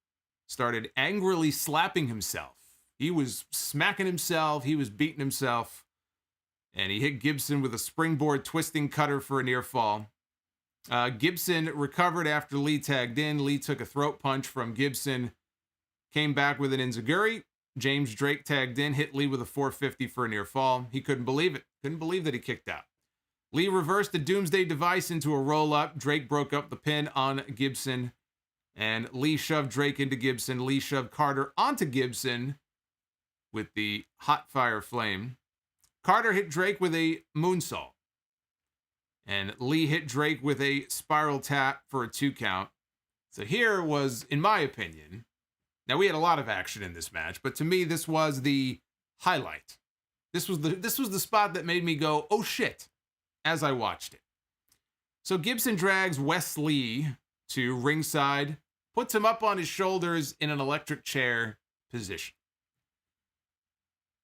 started angrily slapping himself. He was smacking himself. He was beating himself. And he hit Gibson with a springboard twisting cutter for a near fall. Gibson recovered after Lee tagged in. Lee took a throat punch from Gibson. Came back with an enziguri. James Drake tagged in, hit Lee with a 450 for a near fall. He couldn't believe it. Couldn't believe that he kicked out. Lee reversed the Doomsday Device into a roll-up. Drake broke up the pin on Gibson. And Lee shoved Drake into Gibson. Lee shoved Carter onto Gibson with the hot fire flame. Carter hit Drake with a moonsault. And Lee hit Drake with a spiral tap for a 2 count. So here was, in my opinion, now we had a lot of action in this match, but to me this was the highlight. This was the spot that made me go, oh shit, as I watched it. So Gibson drags Wes Lee to ringside, puts him up on his shoulders in an electric chair position.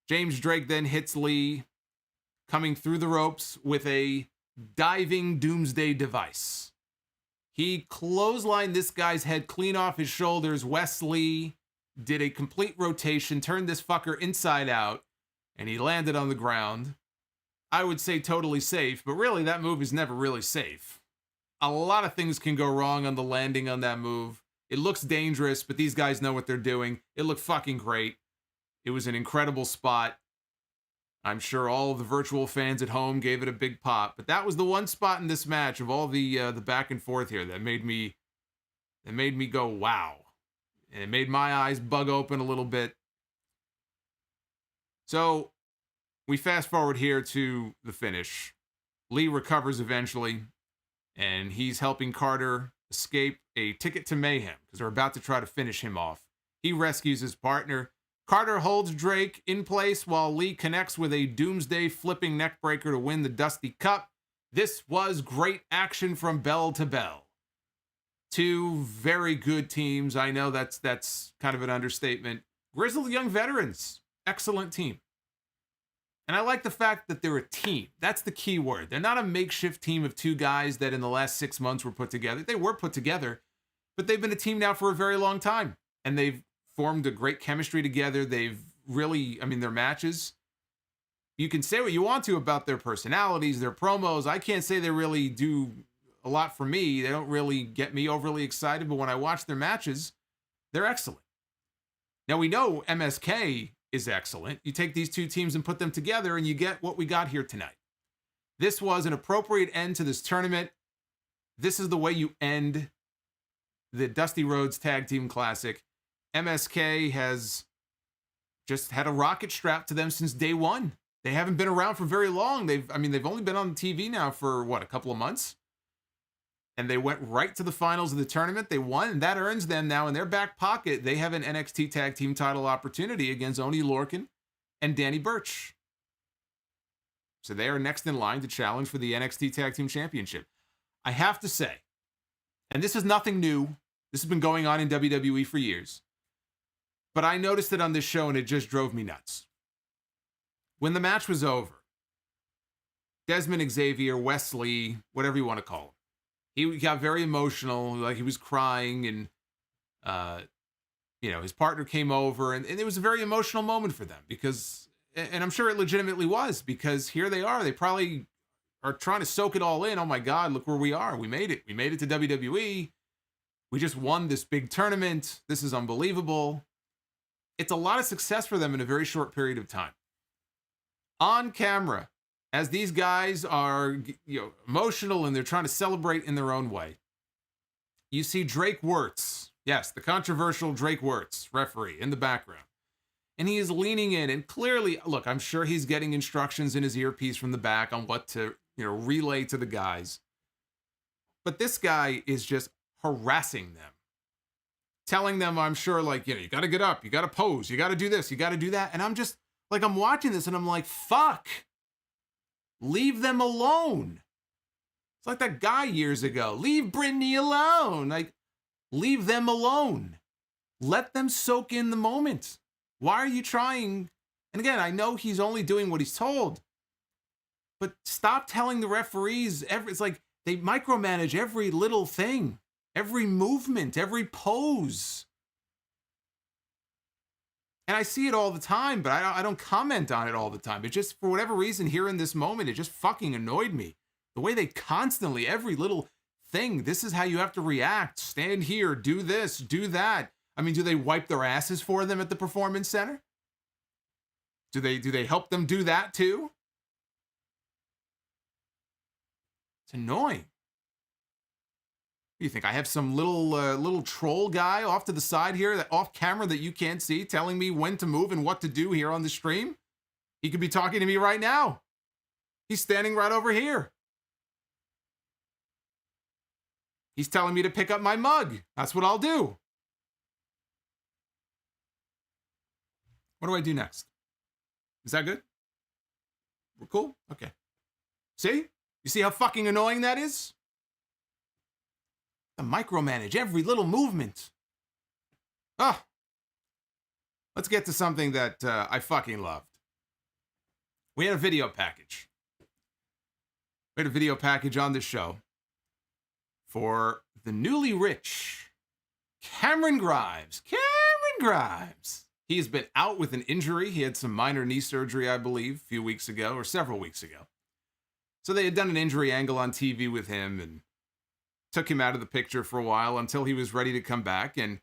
James Drake then hits Lee, coming through the ropes with a diving Doomsday Device. He clotheslined this guy's head clean off his shoulders. Wes Lee did a complete rotation, turned this fucker inside out, and he landed on the ground. I would say totally safe, but really that move is never really safe. A lot of things can go wrong on the landing on that move. It looks dangerous, but these guys know what they're doing. It looked fucking great. It was an incredible spot. I'm sure all of the virtual fans at home gave it a big pop, but that was the one spot in this match of all the back and forth here that made me go wow, and it made my eyes bug open a little bit. So we fast forward here to the finish. Lee recovers eventually, and he's helping Carter escape a ticket to mayhem because they're about to try to finish him off. He rescues his partner. Carter holds Drake in place while Lee connects with a doomsday flipping neckbreaker to win the Dusty Cup. This was great action from bell to bell. Two very good teams. I know that's kind of an understatement. Grizzled young veterans. Excellent team. And I like the fact that they're a team. That's the key word. They're not a makeshift team of two guys that in the last 6 months were put together. They were put together, but they've been a team now for a very long time. And they've formed a great chemistry together. They've really, their matches, you can say what you want to about their personalities, their promos. I can't say they really do a lot for me. They don't really get me overly excited, but when I watch their matches, they're excellent. Now we know MSK is excellent. You take these two teams and put them together and you get what we got here tonight. This was an appropriate end to this tournament. This is the way you end the Dusty Rhodes Tag Team Classic. MSK has just had a rocket strapped to them since day one. They haven't been around for very long. They've only been on TV now for a couple of months. And they went right to the finals of the tournament. They won, and that earns them now in their back pocket. They have an NXT Tag Team title opportunity against Oney Lorcan and Danny Burch. So they are next in line to challenge for the NXT Tag Team Championship. I have to say, and this is nothing new. This has been going on in WWE for years. But I noticed it on this show, and it just drove me nuts. When the match was over, Desmond Xavier, Wesley, whatever you want to call him, he got very emotional, like he was crying, and his partner came over, and it was a very emotional moment for them because, and I'm sure it legitimately was, because here they are. They probably are trying to soak it all in. Oh my God, look where we are. We made it. We made it to WWE. We just won this big tournament. This is unbelievable. It's a lot of success for them in a very short period of time. On camera, as these guys are emotional and they're trying to celebrate in their own way, you see Drake Wirtz, yes, the controversial Drake Wirtz, referee, in the background. And he is leaning in, and clearly, look, I'm sure he's getting instructions in his earpiece from the back on what to relay to the guys. But this guy is just harassing them. Telling them, I'm sure, you got to get up, you got to pose, you got to do this, you got to do that. And I'm just, I'm watching this and I'm like, fuck. Leave them alone. It's like that guy years ago. Leave Brittany alone. Leave them alone. Let them soak in the moment. Why are you trying? And again, I know he's only doing what he's told. But stop telling the referees. It's like they micromanage every little thing. Every movement, every pose. And I see it all the time, but I don't comment on it all the time. It just, for whatever reason, here in this moment, it just fucking annoyed me. The way they constantly, every little thing, this is how you have to react. Stand here, do this, do that. Do they wipe their asses for them at the Performance Center? Do they help them do that too? It's annoying. You think I have some little troll guy off to the side here, that off camera that you can't see, telling me when to move and what to do here on the stream? He could be talking to me right now. He's standing right over here. He's telling me to pick up my mug. That's what I'll do. What do I do next? Is that good? We're cool? Okay. See? You see how fucking annoying that is? To micromanage every little movement. Let's get to something that I fucking loved. We had a video package. We had a video package on this show for the newly rich Cameron Grimes. He has been out with an injury. He had some minor knee surgery, I believe, a few weeks ago or several weeks ago. So they had done an injury angle on TV with him and took him out of the picture for a while until he was ready to come back. And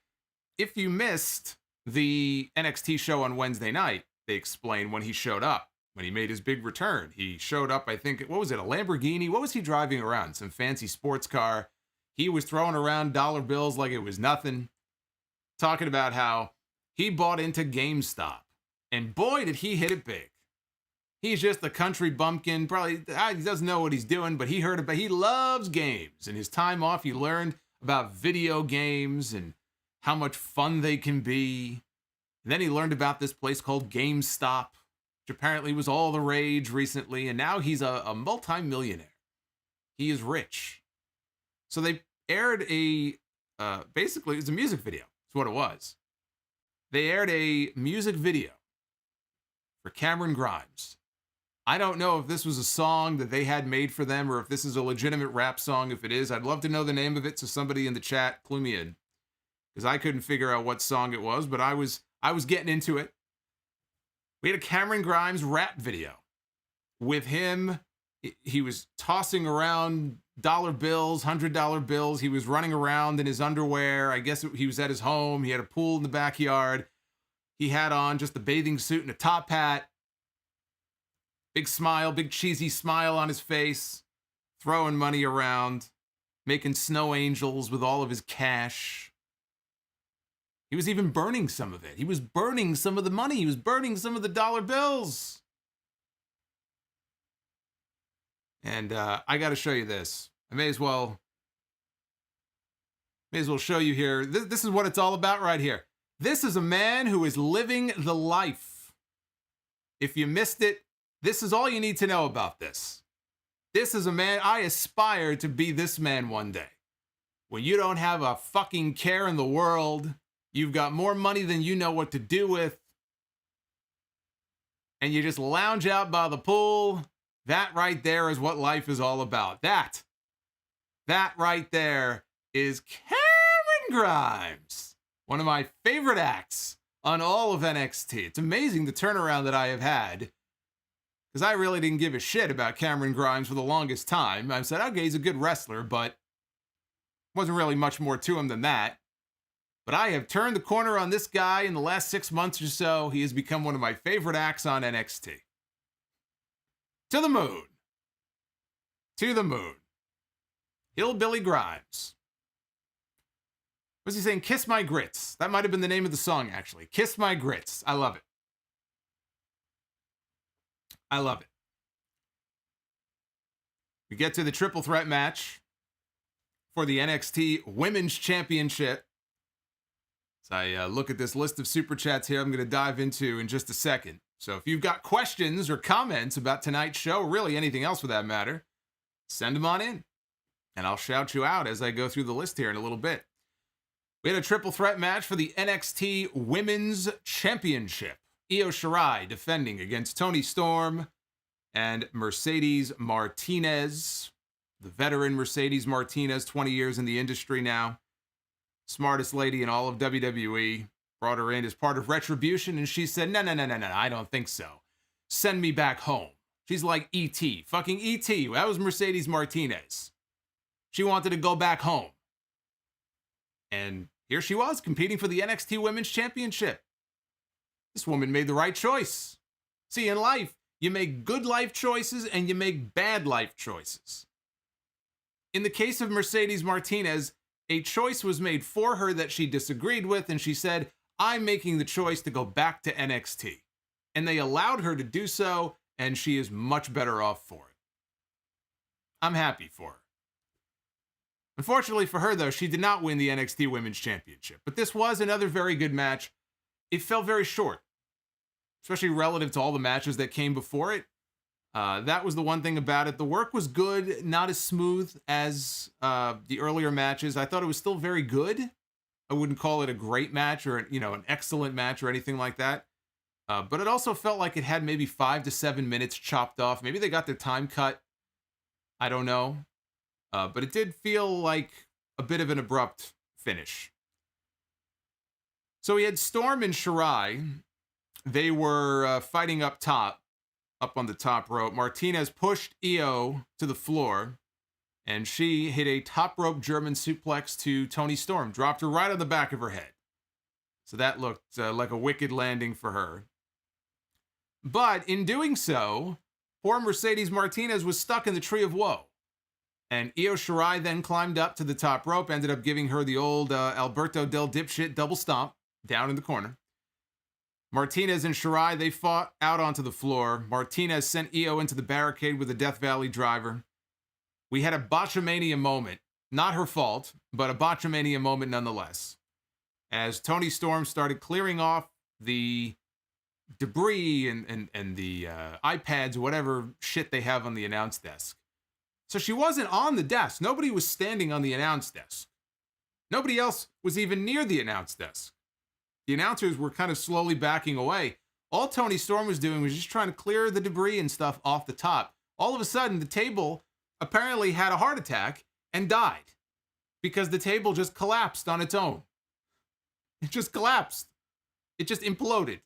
if you missed the NXT show on Wednesday night, they explained when he showed up, when he made his big return. He showed up, I think, what was it, a Lamborghini? What was he driving around? Some fancy sports car. He was throwing around dollar bills like it was nothing, talking about how he bought into GameStop. And boy, did he hit it big. He's just a country bumpkin. Probably he doesn't know what he's doing, but he loves games. In his time off, he learned about video games and how much fun they can be. And then he learned about this place called GameStop, which apparently was all the rage recently, and now he's a multi-millionaire. He is rich. So they aired basically, it was a music video. That's what it was. They aired a music video for Cameron Grimes. I don't know if this was a song that they had made for them or if this is a legitimate rap song. If it is, I'd love to know the name of it, so somebody in the chat clue me in, because I couldn't figure out what song it was, but I was getting into it. We had a Cameron Grimes rap video with him. He was tossing around dollar bills, $100 bills. He was running around in his underwear. I guess he was at his home. He had a pool in the backyard. He had on just a bathing suit and a top hat. Big smile, big cheesy smile on his face, throwing money around, making snow angels with all of his cash. He was even burning some of it. He was burning some of the money. He was burning some of the dollar bills. And I got to show you this. I may as well show you here. This is what it's all about right here. This is a man who is living the life. If you missed it, this is all you need to know about this. This is a man, I aspire to be this man one day. When you don't have a fucking care in the world, you've got more money than you know what to do with, and you just lounge out by the pool. That right there is what life is all about. That right there is Cameron Grimes, one of my favorite acts on all of NXT. It's amazing the turnaround that I have had, because I really didn't give a shit about Cameron Grimes for the longest time. I said, okay, he's a good wrestler, but wasn't really much more to him than that. But I have turned the corner on this guy in the last 6 months or so. He has become one of my favorite acts on NXT. To the moon. To the moon. Hillbilly Grimes. What's he saying? Kiss My Grits. That might have been the name of the song, actually. Kiss My Grits. I love it. I love it. We get to the triple threat match for the NXT Women's Championship. As I look at this list of super chats here, I'm going to dive into in just a second. So if you've got questions or comments about tonight's show, or really anything else for that matter, send them on in, and I'll shout you out as I go through the list here in a little bit. We had a triple threat match for the NXT Women's Championship. Io Shirai defending against Toni Storm and Mercedes Martinez. The veteran Mercedes Martinez, 20 years in the industry now. Smartest lady in all of WWE. Brought her in as part of Retribution, and she said, no, I don't think so. Send me back home. She's like E.T. Fucking E.T. That was Mercedes Martinez. She wanted to go back home. And here she was, competing for the NXT Women's Championship. This woman made the right choice. See, in life, you make good life choices and you make bad life choices. In the case of Mercedes Martinez, a choice was made for her that she disagreed with, and she said, I'm making the choice to go back to NXT. And they allowed her to do so, and she is much better off for it. I'm happy for her. Unfortunately for her, though, she did not win the NXT Women's Championship. But this was another very good match. It fell very short, especially relative to all the matches that came before it. That was the one thing about it. The work was good, not as smooth as the earlier matches. I thought it was still very good. I wouldn't call it a great match or, an excellent match or anything like that. But it also felt like it had maybe 5 to 7 minutes chopped off. Maybe they got their time cut. I don't know. But it did feel like a bit of an abrupt finish. So we had Storm and Shirai. They were fighting up top, up on the top rope. Martinez pushed Io to the floor, and she hit a top rope German suplex to Toni Storm, dropped her right on the back of her head. So that looked like a wicked landing for her. But in doing so, poor Mercedes Martinez was stuck in the Tree of Woe. And Io Shirai then climbed up to the top rope, ended up giving her the old Alberto Del Dipshit double stomp down in the corner. Martinez and Shirai, they fought out onto the floor. Martinez sent Io into the barricade with a Death Valley driver. We had a botchamania moment. Not her fault, but a botchamania moment nonetheless. as Toni Storm started clearing off the debris and the iPads or whatever shit they have on the announce desk. So she wasn't on the desk. Nobody was standing on the announce desk. Nobody else was even near the announce desk. The announcers were kind of slowly backing away. All Toni Storm was doing was just trying to clear the debris and stuff off the top. All of a sudden, the table apparently had a heart attack and died because the table just collapsed on its own. It just collapsed. It just imploded.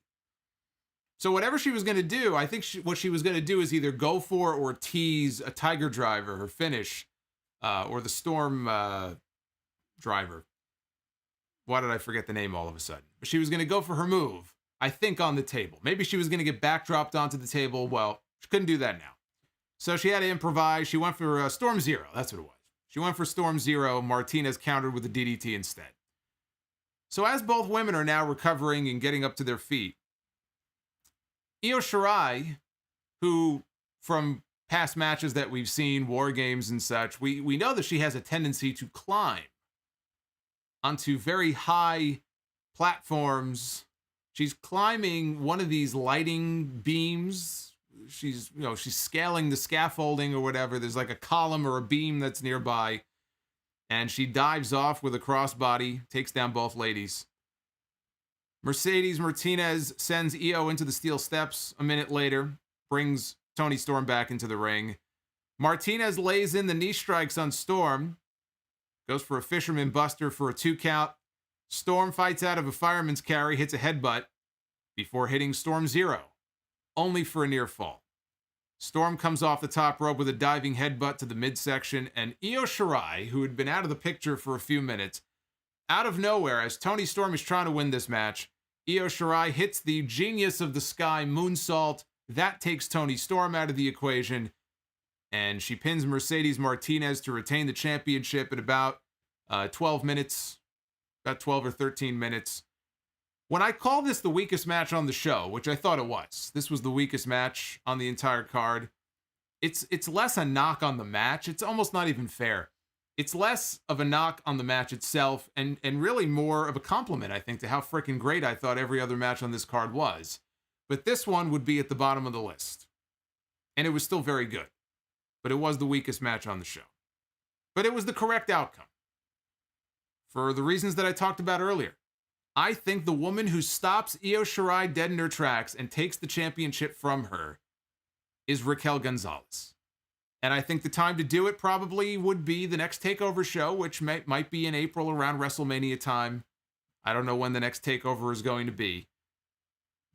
So whatever she was going to do, I think what she was going to do is either go for or tease a Tiger Driver, her finish, or the Storm Driver. Why did I forget the name all of a sudden? But she was going to go for her move, I think, on the table. Maybe she was going to get backdropped onto the table. Well, she couldn't do that now. So she had to improvise. She went for Storm Zero. That's what it was. She went for Storm Zero. Martinez countered with a DDT instead. So as both women are now recovering and getting up to their feet, Io Shirai, who from past matches that we've seen, War Games and such, we know that she has a tendency to climb onto very high platforms. She's climbing one of these lighting beams. She's scaling the scaffolding or whatever. There's like a column or a beam that's nearby. And she dives off with a crossbody, takes down both ladies. Mercedes Martinez sends Io into the steel steps a minute later, brings Toni Storm back into the ring. Martinez lays in the knee strikes on Storm, goes for a fisherman buster for a 2 count. Storm fights out of a fireman's carry, hits a headbutt before hitting Storm Zero, only for a near fall. Storm comes off the top rope with a diving headbutt to the midsection, and Io Shirai, who had been out of the picture for a few minutes, out of nowhere, as Toni Storm is trying to win this match, Io Shirai hits the Genius of the Sky moonsault. That takes Toni Storm out of the equation, and she pins Mercedes Martinez to retain the championship at about 12 minutes, about 12 or 13 minutes. When I call this the weakest match on the show, which I thought it was, this was the weakest match on the entire card, it's less a knock on the match. It's almost not even fair. It's less of a knock on the match itself and really more of a compliment, I think, to how freaking great I thought every other match on this card was. But this one would be at the bottom of the list. And it was still very good. But it was the weakest match on the show. But it was the correct outcome. For the reasons that I talked about earlier. I think the woman who stops Io Shirai dead in her tracks and takes the championship from her is Raquel Gonzalez. And I think the time to do it probably would be the next TakeOver show, which might be in April around WrestleMania time. I don't know when the next TakeOver is going to be.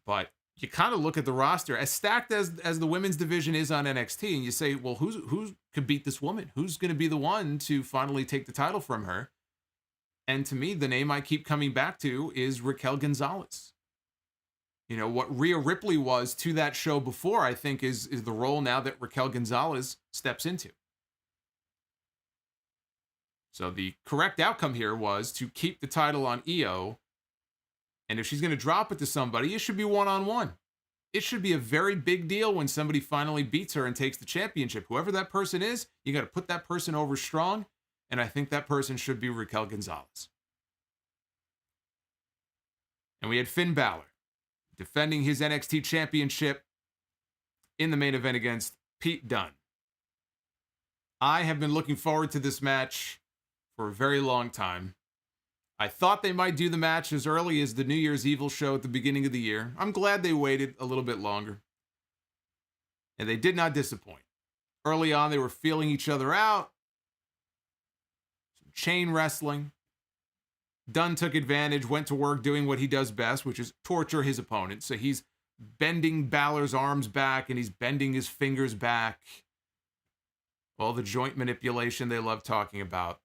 But you kind of look at the roster, as stacked as the women's division is on NXT, and you say, well, who could beat this woman? Who's going to be the one to finally take the title from her? And to me, the name I keep coming back to is Raquel Gonzalez. You know, what Rhea Ripley was to that show before, I think, is the role now that Raquel Gonzalez steps into. So the correct outcome here was to keep the title on Io. And if she's going to drop it to somebody, it should be one-on-one. It should be a very big deal when somebody finally beats her and takes the championship. Whoever that person is, you got to put that person over strong. And I think that person should be Raquel Gonzalez. And we had Finn Balor defending his NXT championship in the main event against Pete Dunne. I have been looking forward to this match for a very long time. I thought they might do the match as early as the New Year's Evil show at the beginning of the year. I'm glad they waited a little bit longer. And they did not disappoint. Early on, they were feeling each other out. Some chain wrestling. Dunne took advantage, went to work doing what he does best, which is torture his opponent. So he's bending Balor's arms back and he's bending his fingers back. All the joint manipulation they love talking about.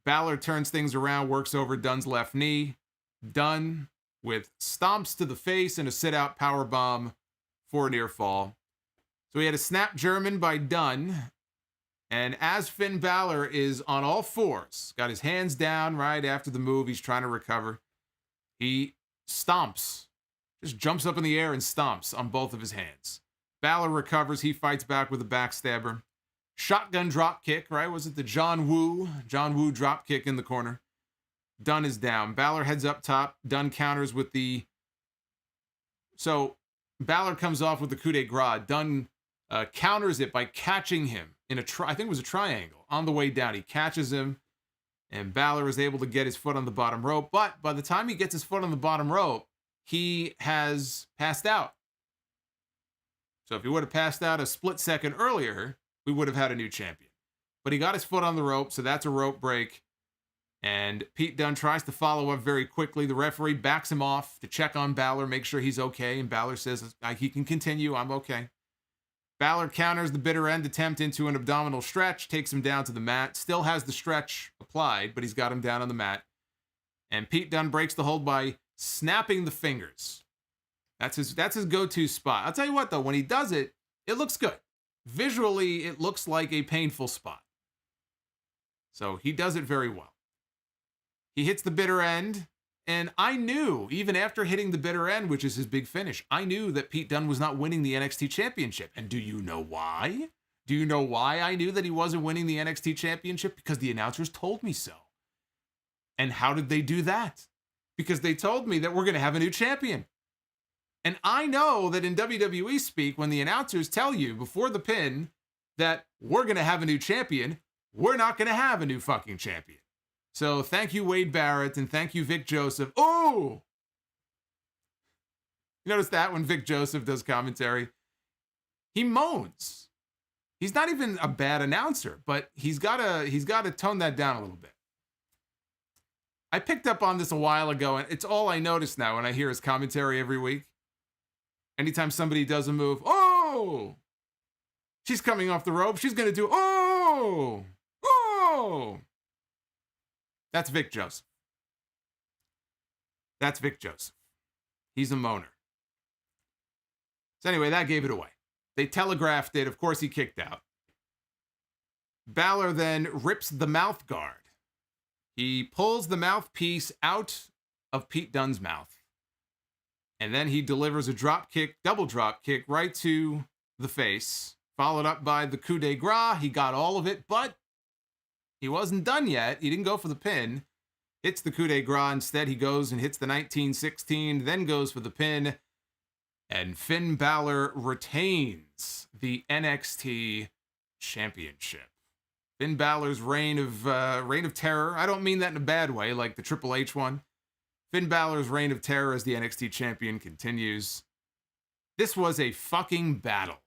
Balor turns things around, works over Dunne's left knee. Dunne with stomps to the face and a sit-out powerbomb for a near fall. So we had a snap German by Dunne. And as Finn Balor is on all fours, got his hands down right after the move, he's trying to recover. He stomps, just jumps up in the air and stomps on both of his hands. Balor recovers, he fights back with a backstabber. Shotgun drop kick, right? Was it the John Woo drop kick in the corner? Dunne is down. Balor heads up top. Dunne counters with the... So, Balor comes off with the coup de grace. Dunne counters it by catching him in I think it was a triangle. On the way down, he catches him, and Balor is able to get his foot on the bottom rope. But by the time he gets his foot on the bottom rope, he has passed out. So if he would have passed out a split second earlier, we would have had a new champion. But he got his foot on the rope, so that's a rope break. And Pete Dunne tries to follow up very quickly. The referee backs him off to check on Balor, make sure he's okay. And Balor says, he can continue, I'm okay. Balor counters the bitter end attempt into an abdominal stretch, takes him down to the mat. Still has the stretch applied, but he's got him down on the mat. And Pete Dunne breaks the hold by snapping the fingers. That's his go-to spot. I'll tell you what, though, when he does it, it looks good. Visually, it looks like a painful spot. So he does it very well. He hits the bitter end, and I knew, even after hitting the bitter end, which is his big finish, I knew that Pete Dunne was not winning the NXT Championship. And do you know why? Do you know why I knew that he wasn't winning the NXT Championship? Because the announcers told me so. And how did they do that? Because they told me that we're going to have a new champion. And I know that in WWE speak, when the announcers tell you before the pin that we're going to have a new champion, we're not going to have a new fucking champion. So thank you, Wade Barrett, and thank you, Vic Joseph. Oh! You notice that when Vic Joseph does commentary? He moans. He's not even a bad announcer, but he's got to tone that down a little bit. I picked up on this a while ago, and it's all I notice now when I hear his commentary every week. Anytime somebody does a move, oh! She's coming off the rope. She's going to do, oh! Oh! That's Vic Joseph. That's Vic Joseph. He's a moaner. So anyway, that gave it away. They telegraphed it. Of course, he kicked out. Balor then rips the mouth guard. He pulls the mouthpiece out of Pete Dunne's mouth. And then he delivers a drop kick, double drop kick, right to the face, followed up by the coup de grace. He got all of it, but he wasn't done yet. He didn't go for the pin. Hits the coup de grace. Instead, he goes and hits the 1916, then goes for the pin. And Finn Balor retains the NXT Championship. Finn Balor's reign of terror. I don't mean that in a bad way, like the Triple H one. Finn Balor's reign of terror as the NXT champion continues. This was a fucking battle.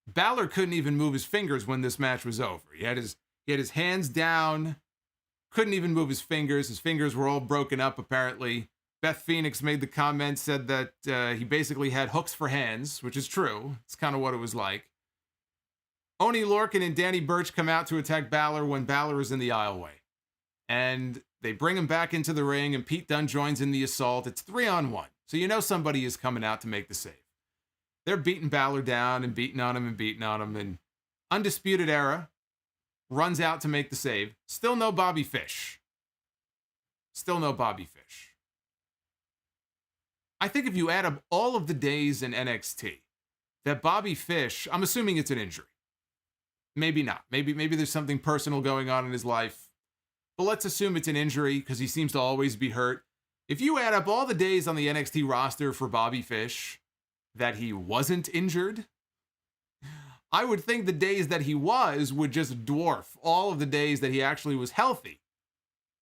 Balor couldn't even move his fingers when this match was over. He had his hands down, couldn't even move his fingers. His fingers were all broken up, apparently. Beth Phoenix made the comment, said that he basically had hooks for hands, which is true. It's kind of what it was like. Oney Lorcan and Danny Burch come out to attack Balor when Balor is in the aisleway. And they bring him back into the ring, and Pete Dunne joins in the assault. It's 3-on-1, so you know somebody is coming out to make the save. They're beating Balor down and beating on him and beating on him, and Undisputed Era runs out to make the save. Still no Bobby Fish. Still no Bobby Fish. I think if you add up all of the days in NXT that Bobby Fish, I'm assuming it's an injury. Maybe not. Maybe there's something personal going on in his life. But let's assume it's an injury because he seems to always be hurt. If you add up all the days on the NXT roster for Bobby Fish that he wasn't injured, I would think the days that he was would just dwarf all of the days that he actually was healthy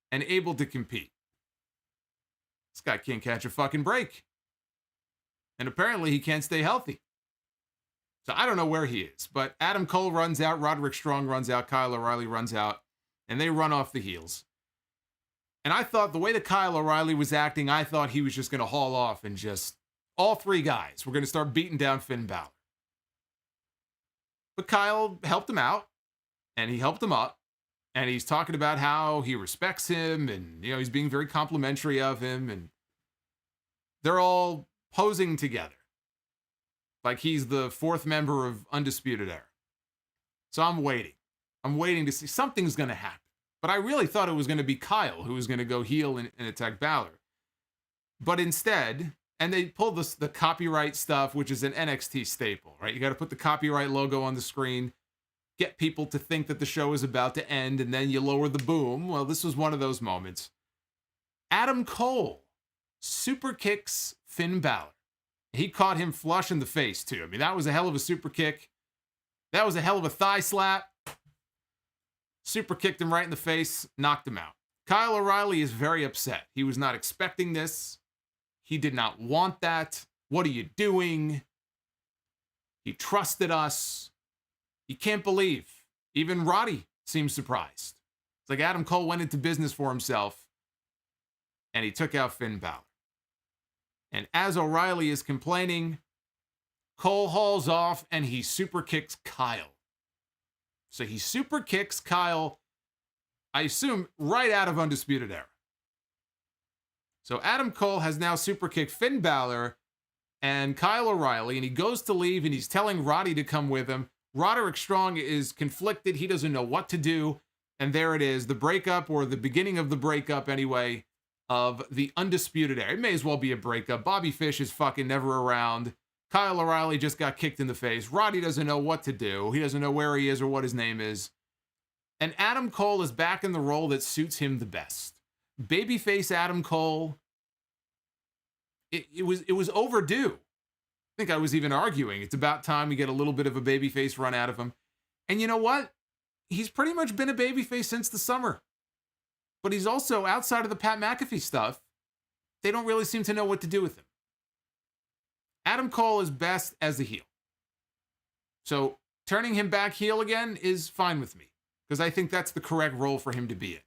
and able to compete. This guy can't catch a fucking break. And apparently he can't stay healthy. So I don't know where he is, but Adam Cole runs out, Roderick Strong runs out, Kyle O'Reilly runs out, and they run off the heels. And I thought the way that Kyle O'Reilly was acting, I thought he was just going to haul off and just, all three guys were going to start beating down Finn Balor. But Kyle helped him out, and he helped him up, and he's talking about how he respects him, and he's being very complimentary of him, and they're all posing together like he's the fourth member of Undisputed Era. So I'm waiting. I'm waiting to see something's going to happen. But I really thought it was going to be Kyle who was going to go heel and attack Balor. But instead, and they pulled the copyright stuff, which is an NXT staple, right? You got to put the copyright logo on the screen, get people to think that the show is about to end, and then you lower the boom. Well, this was one of those moments. Adam Cole super kicks Finn Balor. He caught him flush in the face, too. I mean, that was a hell of a super kick. That was a hell of a thigh slap. Super kicked him right in the face, knocked him out. Kyle O'Reilly is very upset. He was not expecting this. He did not want that. What are you doing? He trusted us. He can't believe. Even Roddy seems surprised. It's like Adam Cole went into business for himself, and he took out Finn Balor. And as O'Reilly is complaining, Cole hauls off and he super kicks Kyle. So he super kicks Kyle, I assume, right out of Undisputed Era. So Adam Cole has now super kicked Finn Balor and Kyle O'Reilly, and he goes to leave and he's telling Roddy to come with him. Roderick Strong is conflicted. He doesn't know what to do. And there it is, the breakup, or the beginning of the breakup anyway, of the Undisputed Era. It may as well be a breakup. Bobby Fish is fucking never around. Kyle O'Reilly just got kicked in the face. Roddy doesn't know what to do. He doesn't know where he is or what his name is. And Adam Cole is back in the role that suits him the best. Babyface Adam Cole, it was overdue. I think I was even arguing. It's about time we get a little bit of a babyface run out of him. And you know what? He's pretty much been a babyface since the summer. But he's also, outside of the Pat McAfee stuff, they don't really seem to know what to do with him. Adam Cole is best as a heel. So turning him back heel again is fine with me, because I think that's the correct role for him to be in.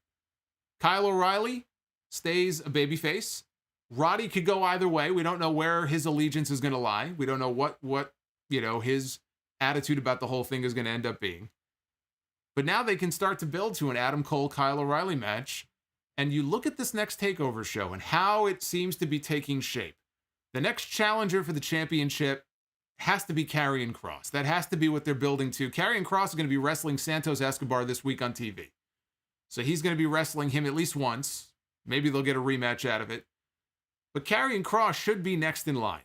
Kyle O'Reilly stays a babyface. Roddy could go either way. We don't know where his allegiance is going to lie. We don't know what his attitude about the whole thing is going to end up being. But now they can start to build to an Adam Cole-Kyle O'Reilly match. And you look at this next TakeOver show and how it seems to be taking shape. The next challenger for the championship has to be Karrion Kross. That has to be what they're building to. Karrion Kross is going to be wrestling Santos Escobar this week on TV. So he's going to be wrestling him at least once. Maybe they'll get a rematch out of it. But Karrion Kross should be next in line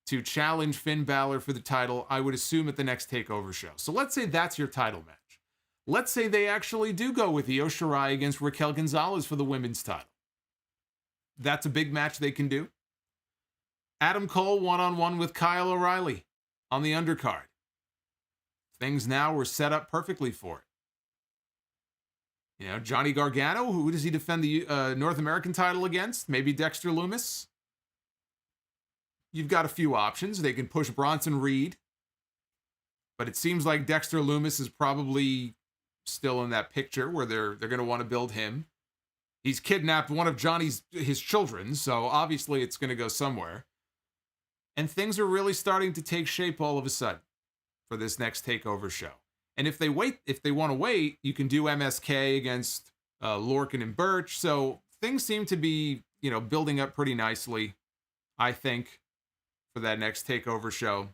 to challenge Finn Balor for the title, I would assume, at the next TakeOver show. So let's say that's your title match. Let's say they actually do go with Io Shirai against Raquel Gonzalez for the women's title. That's a big match they can do. Adam Cole one-on-one with Kyle O'Reilly on the undercard. Things now were set up perfectly for it. You know, Johnny Gargano, who does he defend the North American title against? Maybe Dexter Lumis. You've got a few options. They can push Bronson Reed. But it seems like Dexter Lumis is probably still in that picture where they're going to want to build him. He's kidnapped one of his children, so obviously it's going to go somewhere. And things are really starting to take shape all of a sudden for this next TakeOver show. And if they want to wait, you can do MSK against Lorcan and Birch. So things seem to be, building up pretty nicely, I think, for that next TakeOver show.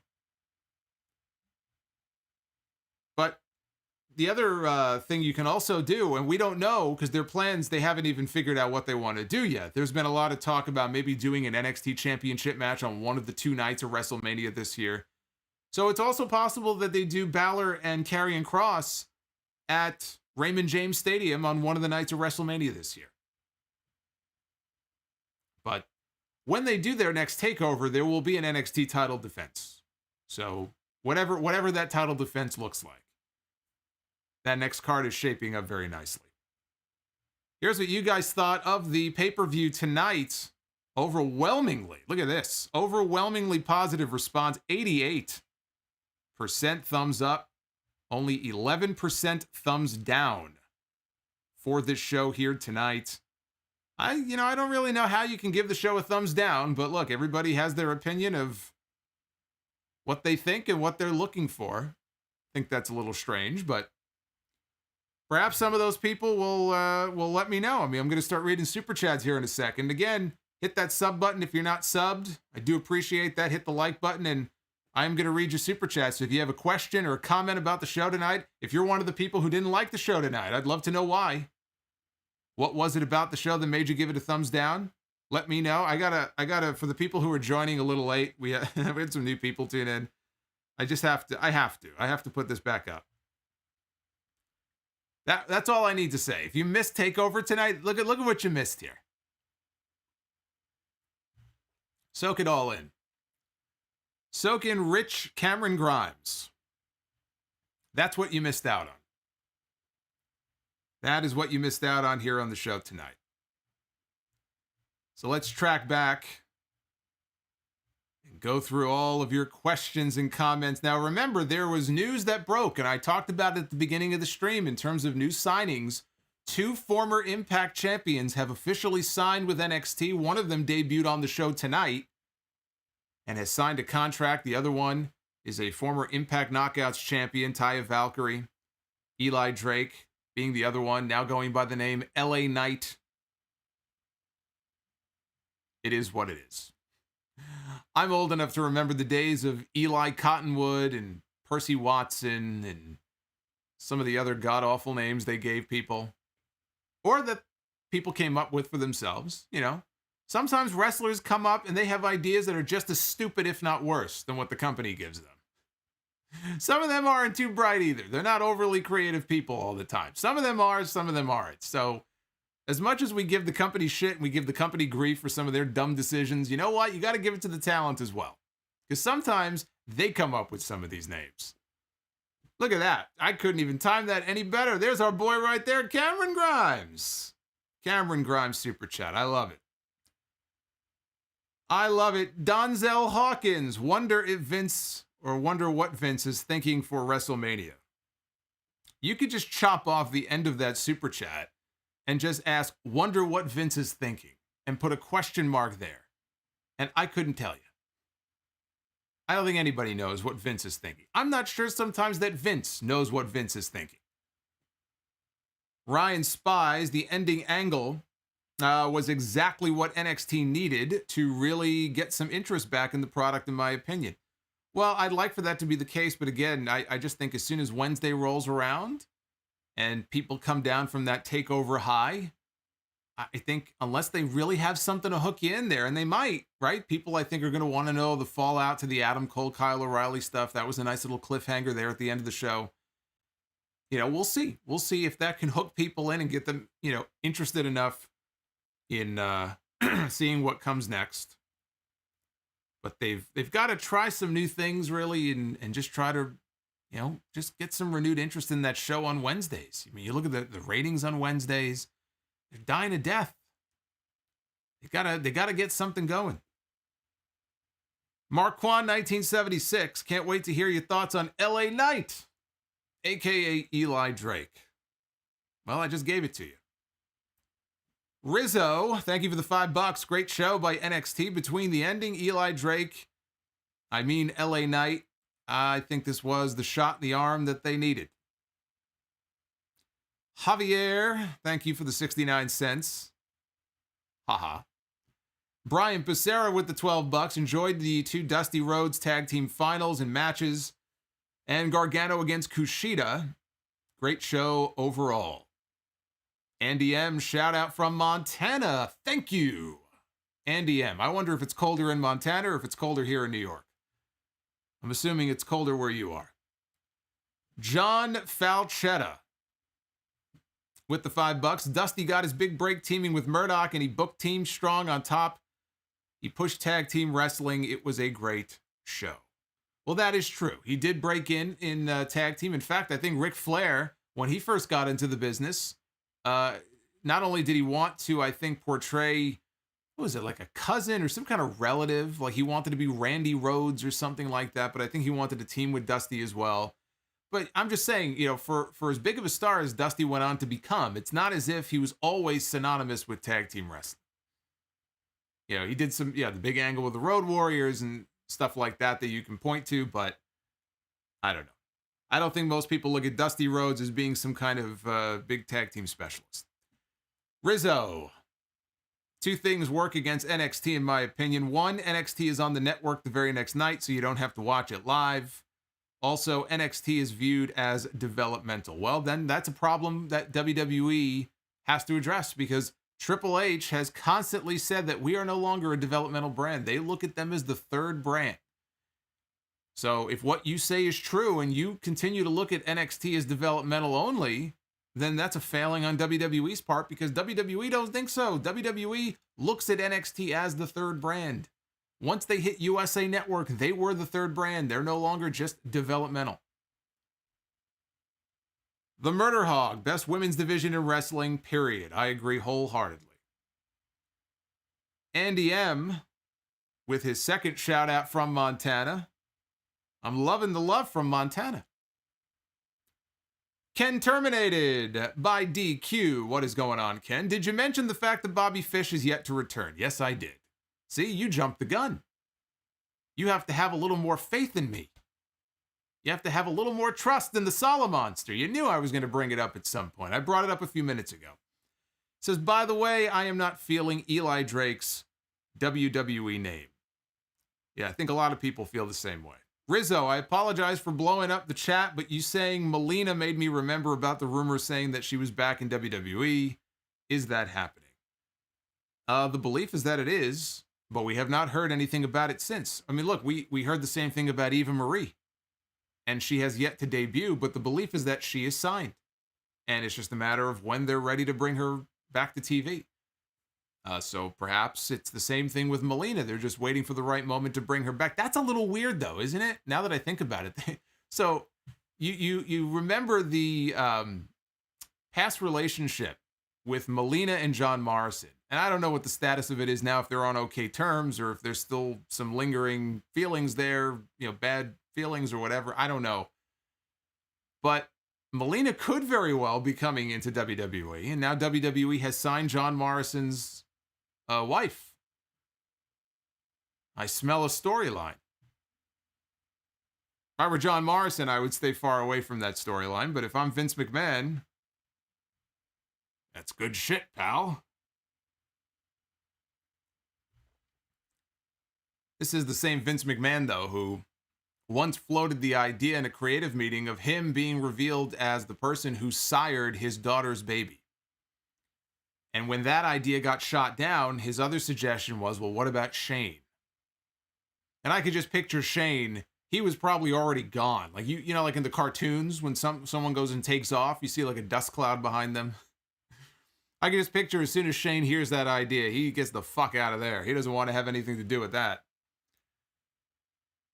But the other thing you can also do, and we don't know because their plans, they haven't even figured out what they want to do yet. There's been a lot of talk about maybe doing an NXT Championship match on one of the 2 nights of WrestleMania this year. So it's also possible that they do Balor and Karrion Kross at Raymond James Stadium on one of the nights of WrestleMania this year. But when they do their next TakeOver, there will be an NXT title defense. So whatever that title defense looks like, that next card is shaping up very nicely. Here's what you guys thought of the pay-per-view tonight. Overwhelmingly, look at this, overwhelmingly positive response, 88% thumbs up, only 11% thumbs down for this show here tonight. I don't really know how you can give the show a thumbs down, but look, everybody has their opinion of what they think and what they're looking for. I think that's a little strange, but perhaps some of those people will let me know. I mean, I'm going to start reading super chats here in a second. Again, hit that sub button if you're not subbed. I do appreciate that. Hit the like button, and I'm going to read your super chats. So if you have a question or a comment about the show tonight, if you're one of the people who didn't like the show tonight, I'd love to know why. What was it about the show that made you give it a thumbs down? Let me know. I gotta, for the people who are joining a little late, we had some new people tune in. I have to put this back up. That's all I need to say. If you missed TakeOver tonight, look at what you missed here. Soak it all in. Soak in rich Cameron Grimes. That's what you missed out on. That is what you missed out on here on the show tonight. So let's track back and go through all of your questions and comments. Now, remember, there was news that broke, and I talked about it at the beginning of the stream in terms of new signings. 2 former Impact champions have officially signed with NXT. One of them debuted on the show tonight and has signed a contract. The other one is a former Impact Knockouts champion, Taya Valkyrie. Eli Drake being the other one, now going by the name LA Knight. It is what it is. I'm old enough to remember the days of Eli Cottonwood and Percy Watson and some of the other god-awful names they gave people, or that people came up with for themselves. You know, sometimes wrestlers come up and they have ideas that are just as stupid, if not worse, than what the company gives them. Some of them aren't too bright either. They're not overly creative people all the time. Some of them are, some of them aren't. So as much as we give the company shit and we give the company grief for some of their dumb decisions, you know what? You got to give it to the talent as well. Because sometimes they come up with some of these names. Look at that. I couldn't even time that any better. There's our boy right there, Cameron Grimes. Cameron Grimes Super Chat. I love it. I love it. Donzel Hawkins. Wonder what Vince is thinking for WrestleMania. You could just chop off the end of that Super Chat and just ask, wonder what Vince is thinking, and put a question mark there. And I couldn't tell you. I don't think anybody knows what Vince is thinking. I'm not sure sometimes that Vince knows what Vince is thinking. Ryan Spies, the ending angle was exactly what NXT needed to really get some interest back in the product, in my opinion. Well, I'd like for that to be the case, but again, I just think as soon as Wednesday rolls around and people come down from that takeover high, I think unless they really have something to hook you in there, and they might, right? People, I think, are going to want to know the fallout to the Adam Cole, Kyle O'Reilly stuff. That was a nice little cliffhanger there at the end of the show. You know, we'll see. We'll see if that can hook people in and get them, you know, interested enough in seeing what comes next. But they've got to try some new things, really, and just try to, you know, just get some renewed interest in that show on Wednesdays. I mean, you look at the ratings on Wednesdays, they're dying to death. They gotta get something going. Marquand 1976, can't wait to hear your thoughts on LA Knight, aka Eli Drake. Well, I just gave it to you. Rizzo, thank you for the $5. Great show by NXT. Between the ending, Eli Drake, LA Knight, I think this was the shot in the arm that they needed. Javier, thank you for the 69 cents. Haha. Brian Becerra with the $12. Enjoyed the 2 Dusty Rhodes tag team finals and matches. And Gargano against Kushida. Great show overall. Andy M, shout out from Montana. Thank you. Andy M. I wonder if it's colder in Montana or if it's colder here in New York. I'm assuming it's colder where you are. John Falchetta with the $5. Dusty got his big break teaming with Murdoch, and he booked Team Strong on top. He pushed tag team wrestling. It was a great show. Well, that is true. He did break in tag team. In fact, I think Ric Flair, when he first got into the business, not only did he want to, I think, portray, what was it, like a cousin or some kind of relative? Like he wanted to be Randy Rhodes or something like that, but I think he wanted to team with Dusty as well. But I'm just saying, you know, for as big of a star as Dusty went on to become, it's not as if he was always synonymous with tag team wrestling. You know, he did some, the big angle with the Road Warriors and stuff like that you can point to, but I don't know. I don't think most people look at Dusty Rhodes as being some kind of big tag team specialist. Rizzo. 2 things work against NXT, in my opinion. 1, NXT is on the network the very next night, so you don't have to watch it live. Also, NXT is viewed as developmental. Well, then that's a problem that WWE has to address, because Triple H has constantly said that we are no longer a developmental brand. They look at them as the 3rd brand. So if what you say is true and you continue to look at NXT as developmental only, then that's a failing on WWE's part, because WWE don't think so. WWE looks at NXT as the 3rd brand. Once they hit USA Network, they were the third brand. They're no longer just developmental. The Murder Hog, best women's division in wrestling, period. I agree wholeheartedly. Andy M, with his second shout out from Montana. I'm loving the love from Montana. Ken Terminated by DQ. What is going on, Ken? Did you mention the fact that Bobby Fish is yet to return? Yes, I did. See, you jumped the gun. You have to have a little more faith in me. You have to have a little more trust in the Solomonster. You knew I was going to bring it up at some point. I brought it up a few minutes ago. It says, by the way, I am not feeling Eli Drake's WWE name. Yeah, I think a lot of people feel the same way. Rizzo, I apologize for blowing up the chat, but you saying Melina made me remember about the rumors saying that she was back in WWE. Is that happening? The belief is that it is, but we have not heard anything about it since. I mean, look, we heard the same thing about Eva Marie, and she has yet to debut, but the belief is that she is signed, and it's just a matter of when they're ready to bring her back to TV. So perhaps it's the same thing with Melina. They're just waiting for the right moment to bring her back. That's a little weird, though, isn't it? Now that I think about it. So you remember the past relationship with Melina and John Morrison. And I don't know what the status of it is now, if they're on okay terms or if there's still some lingering feelings there, bad feelings or whatever. I don't know. But Melina could very well be coming into WWE. And now WWE has signed John Morrison's wife. I smell a storyline. If I were John Morrison, I would stay far away from that storyline. But if I'm Vince McMahon, that's good shit, pal. This is the same Vince McMahon, though, who once floated the idea in a creative meeting of him being revealed as the person who sired his daughter's baby. And when that idea got shot down, his other suggestion was, well, what about Shane? And I could just picture Shane. He was probably already gone. Like, like in the cartoons, when someone goes and takes off, you see like a dust cloud behind them. I can just picture as soon as Shane hears that idea, he gets the fuck out of there. He doesn't want to have anything to do with that.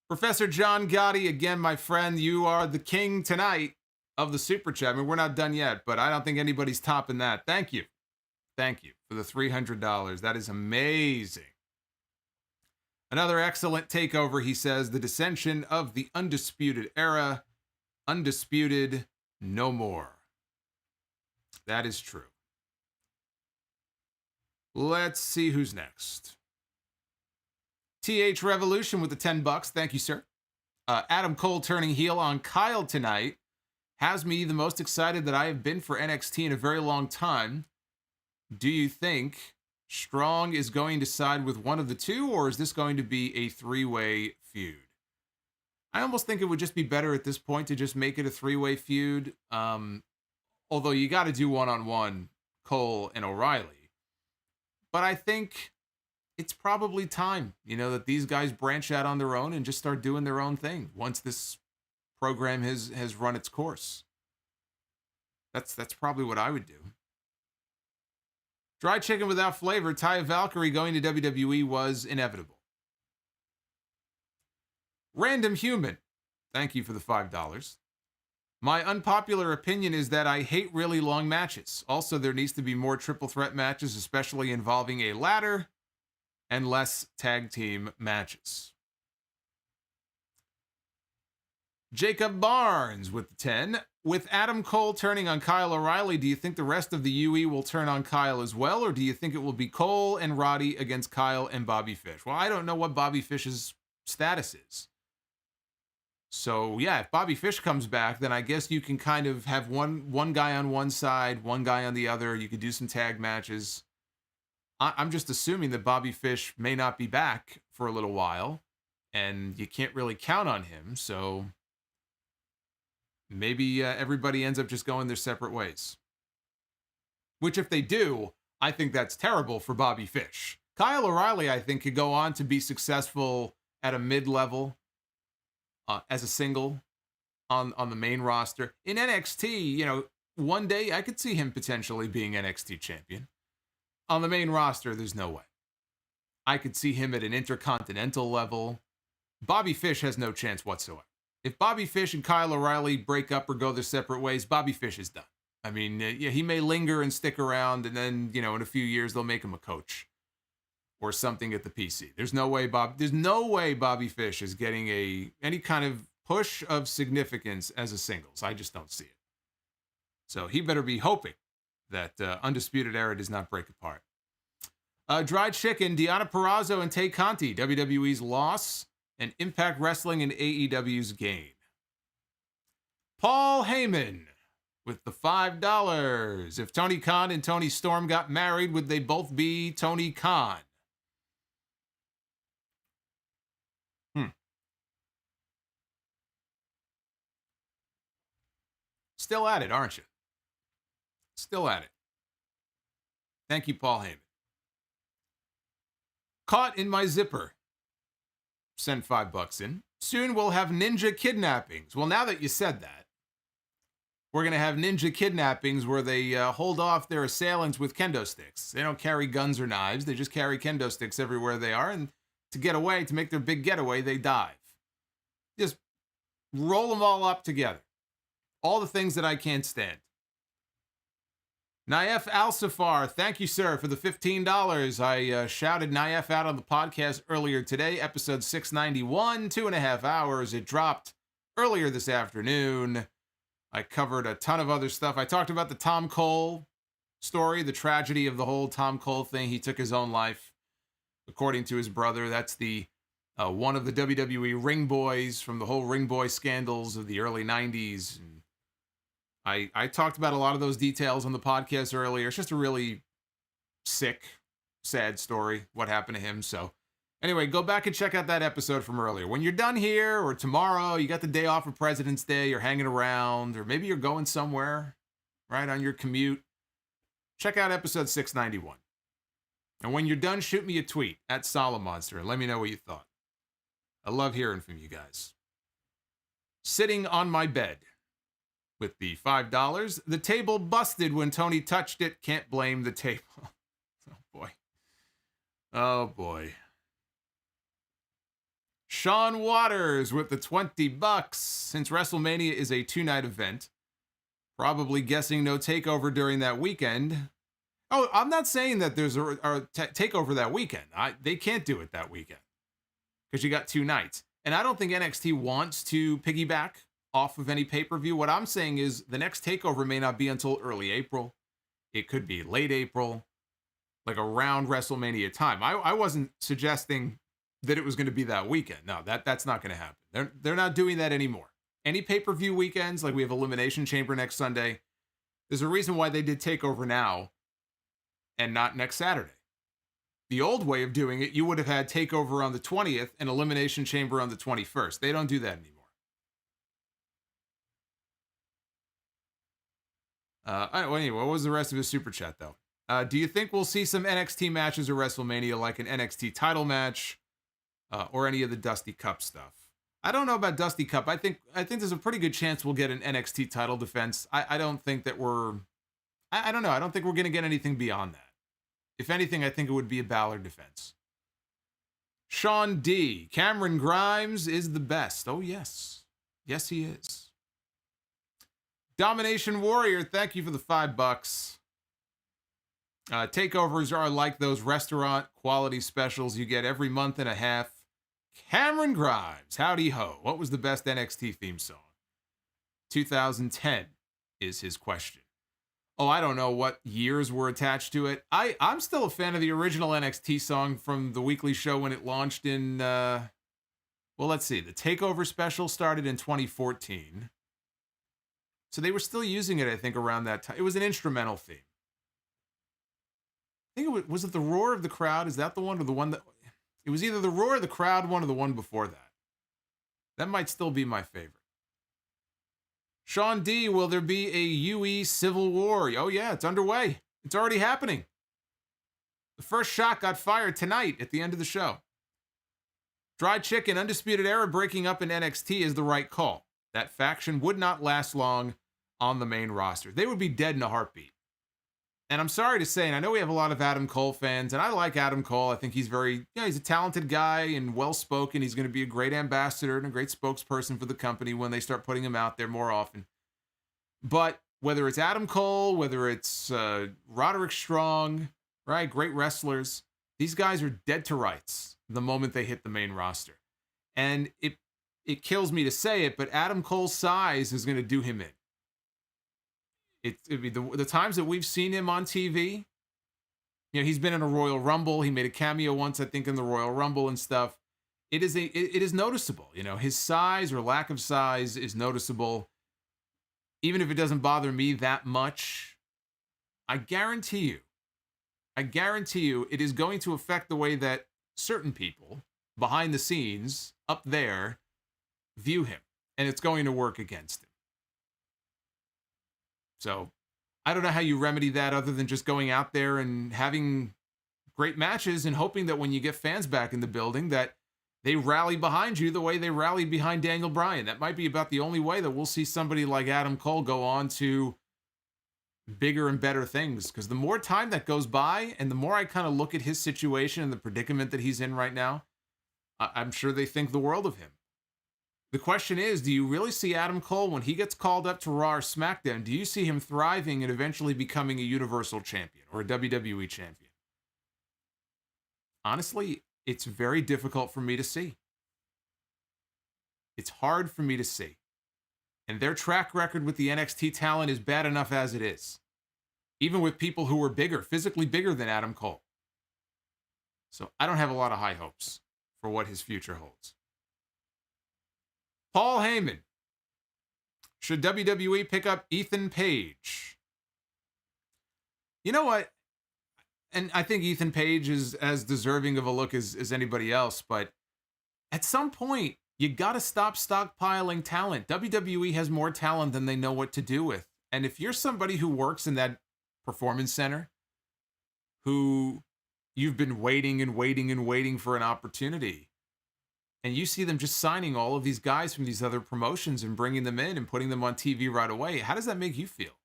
Professor John Gotti, again, my friend, you are the king tonight of the Super Chat. I mean, we're not done yet, but I don't think anybody's topping that. Thank you. Thank you for the $300. That is amazing. Another excellent takeover, he says. The dissension of the Undisputed Era. Undisputed no more. That is true. Let's see who's next. TH Revolution with the $10. Thank you, sir. Adam Cole turning heel on Kyle tonight has me the most excited that I have been for NXT in a very long time. Do you think Strong is going to side with one of the two, or is this going to be a three-way feud? I almost think it would just be better at this point to just make it a three-way feud. Although you got to do one-on-one Cole and O'Reilly. But I think it's probably time, that these guys branch out on their own and just start doing their own thing once this program has run its course. That's probably what I would do. Dry chicken without flavor, Taya Valkyrie going to WWE was inevitable. Random Human, thank you for the $5. My unpopular opinion is that I hate really long matches. Also, there needs to be more triple threat matches, especially involving a ladder, and less tag team matches. Jacob Barnes with the 10. With Adam Cole turning on Kyle O'Reilly, do you think the rest of the UE will turn on Kyle as well, or do you think it will be Cole and Roddy against Kyle and Bobby Fish? Well, I don't know what Bobby Fish's status is. So, yeah, if Bobby Fish comes back, then I guess you can kind of have one guy on one side, one guy on the other. You could do some tag matches. I'm just assuming that Bobby Fish may not be back for a little while, and you can't really count on him, so maybe everybody ends up just going their separate ways. Which, if they do, I think that's terrible for Bobby Fish. Kyle O'Reilly, I think, could go on to be successful at a mid-level as a single on the main roster. In NXT, one day I could see him potentially being NXT champion. On the main roster, there's no way. I could see him at an intercontinental level. Bobby Fish has no chance whatsoever. If Bobby Fish and Kyle O'Reilly break up or go their separate ways, Bobby Fish is done. I mean, yeah, he may linger and stick around, and then, in a few years they'll make him a coach or something at the PC. There's no way Bobby Fish is getting any kind of push of significance as a singles. I just don't see it. So he better be hoping that Undisputed Era does not break apart. Dried Chicken, Deonna Purrazzo and Tay Conti, WWE's loss, and Impact Wrestling and AEW's gain. Paul Heyman with the $5. If Tony Khan and Tony Storm got married, would they both be Tony Khan? Still at it, aren't you? Still at it. Thank you, Paul Heyman. Caught in my zipper. Send $5 in. Soon we'll have ninja kidnappings. Well, now that you said that, we're going to have ninja kidnappings where they hold off their assailants with kendo sticks. They don't carry guns or knives. They just carry kendo sticks everywhere they are. And to get away, to make their big getaway, they dive. Just roll them all up together. All the things that I can't stand. Naif Al-Safar, thank you, sir, for the $15. I shouted Naif out on the podcast earlier today, episode 691, 2.5 hours. It dropped earlier this afternoon. I covered a ton of other stuff. I talked about the Tom Cole story, the tragedy of the whole Tom Cole thing. He took his own life, according to his brother. That's the one of the WWE ring boys from the whole ring boy scandals of the early 90s. And I talked about a lot of those details on the podcast earlier. It's just a really sick, sad story, what happened to him. So anyway, go back and check out that episode from earlier. When you're done here or tomorrow, you got the day off for President's Day, you're hanging around, or maybe you're going somewhere, right, on your commute, check out episode 691. And when you're done, shoot me a tweet at Solomonster and let me know what you thought. I love hearing from you guys. Sitting on my bed. With the $5, the table busted when Tony touched it. Can't blame the table. Oh, boy. Oh, boy. Sean Waters with the $20. Since WrestleMania is a 2-night event, probably guessing no takeover during that weekend. Oh, I'm not saying that there's a takeover that weekend. They can't do it that weekend because you got 2 nights. And I don't think NXT wants to piggyback off of any pay-per-view. What I'm saying is the next takeover may not be until early April. It could be late April, like around WrestleMania time. I wasn't suggesting that it was going to be that weekend. No, that's not going to happen. They're not doing that anymore. Any pay-per-view weekends, like we have Elimination Chamber next Sunday, there's a reason why they did takeover now and not next Saturday. The old way of doing it, you would have had takeover on the 20th and Elimination Chamber on the 21st. They don't do that anymore. Anyway, what was the rest of his super chat, though? Do you think we'll see some NXT matches at WrestleMania, like an NXT title match, or any of the Dusty Cup stuff? I don't know about Dusty Cup. I think there's a pretty good chance we'll get an NXT title defense. I don't think that I don't know. I don't think we're going to get anything beyond that. If anything, I think it would be a Balor defense. Sean D. Cameron Grimes is the best. Oh, yes. Yes, he is. Domination Warrior, thank you for the $5. Takeovers are like those restaurant quality specials you get every month and a half. Cameron Grimes, howdy ho. What was the best NXT theme song? 2010 is his question. Oh, I don't know what years were attached to it. I'm still a fan of the original NXT song from the weekly show when it launched in, well, let's see. The Takeover special started in 2014. So they were still using it, I think, around that time. It was an instrumental theme. I think was it the Roar of the Crowd? Is that the one or the one that... It was either the Roar of the Crowd one or the one before that. That might still be my favorite. Sean D, will there be a UE Civil War? Oh, yeah, it's underway. It's already happening. The first shot got fired tonight at the end of the show. Dry Chicken, Undisputed Era breaking up in NXT is the right call. That faction would not last long on the main roster. They would be dead in a heartbeat. And I'm sorry to say, and I know we have a lot of Adam Cole fans, and I like Adam Cole. I think he's he's a talented guy and well-spoken. He's going to be a great ambassador and a great spokesperson for the company when they start putting him out there more often. But whether it's Adam Cole, whether it's Roderick Strong, right, great wrestlers, these guys are dead to rights the moment they hit the main roster. And it kills me to say it, but Adam Cole's size is going to do him in. The times that we've seen him on TV, he's been in a Royal Rumble. He made a cameo once, I think, in the Royal Rumble and stuff. It is noticeable. His size or lack of size is noticeable. Even if it doesn't bother me that much, I guarantee you, it is going to affect the way that certain people behind the scenes up there view him, and it's going to work against him. So I don't know how you remedy that other than just going out there and having great matches and hoping that when you get fans back in the building that they rally behind you the way they rallied behind Daniel Bryan. That might be about the only way that we'll see somebody like Adam Cole go on to bigger and better things. Because the more time that goes by and the more I kind of look at his situation and the predicament that he's in right now, I'm sure they think the world of him. The question is, do you really see Adam Cole, when he gets called up to Raw or SmackDown, do you see him thriving and eventually becoming a Universal Champion or a WWE Champion? Honestly, it's very difficult for me to see. It's hard for me to see. And their track record with the NXT talent is bad enough as it is. Even with people who were bigger, physically bigger than Adam Cole. So I don't have a lot of high hopes for what his future holds. Paul Heyman. Should WWE pick up Ethan Page? You know what? And I think Ethan Page is as deserving of a look as anybody else, but at some point, you got to stop stockpiling talent. WWE has more talent than they know what to do with. And if you're somebody who works in that performance center, who you've been waiting and waiting and waiting for an opportunity, and you see them just signing all of these guys from these other promotions and bringing them in and putting them on TV right away, how does that make you feel?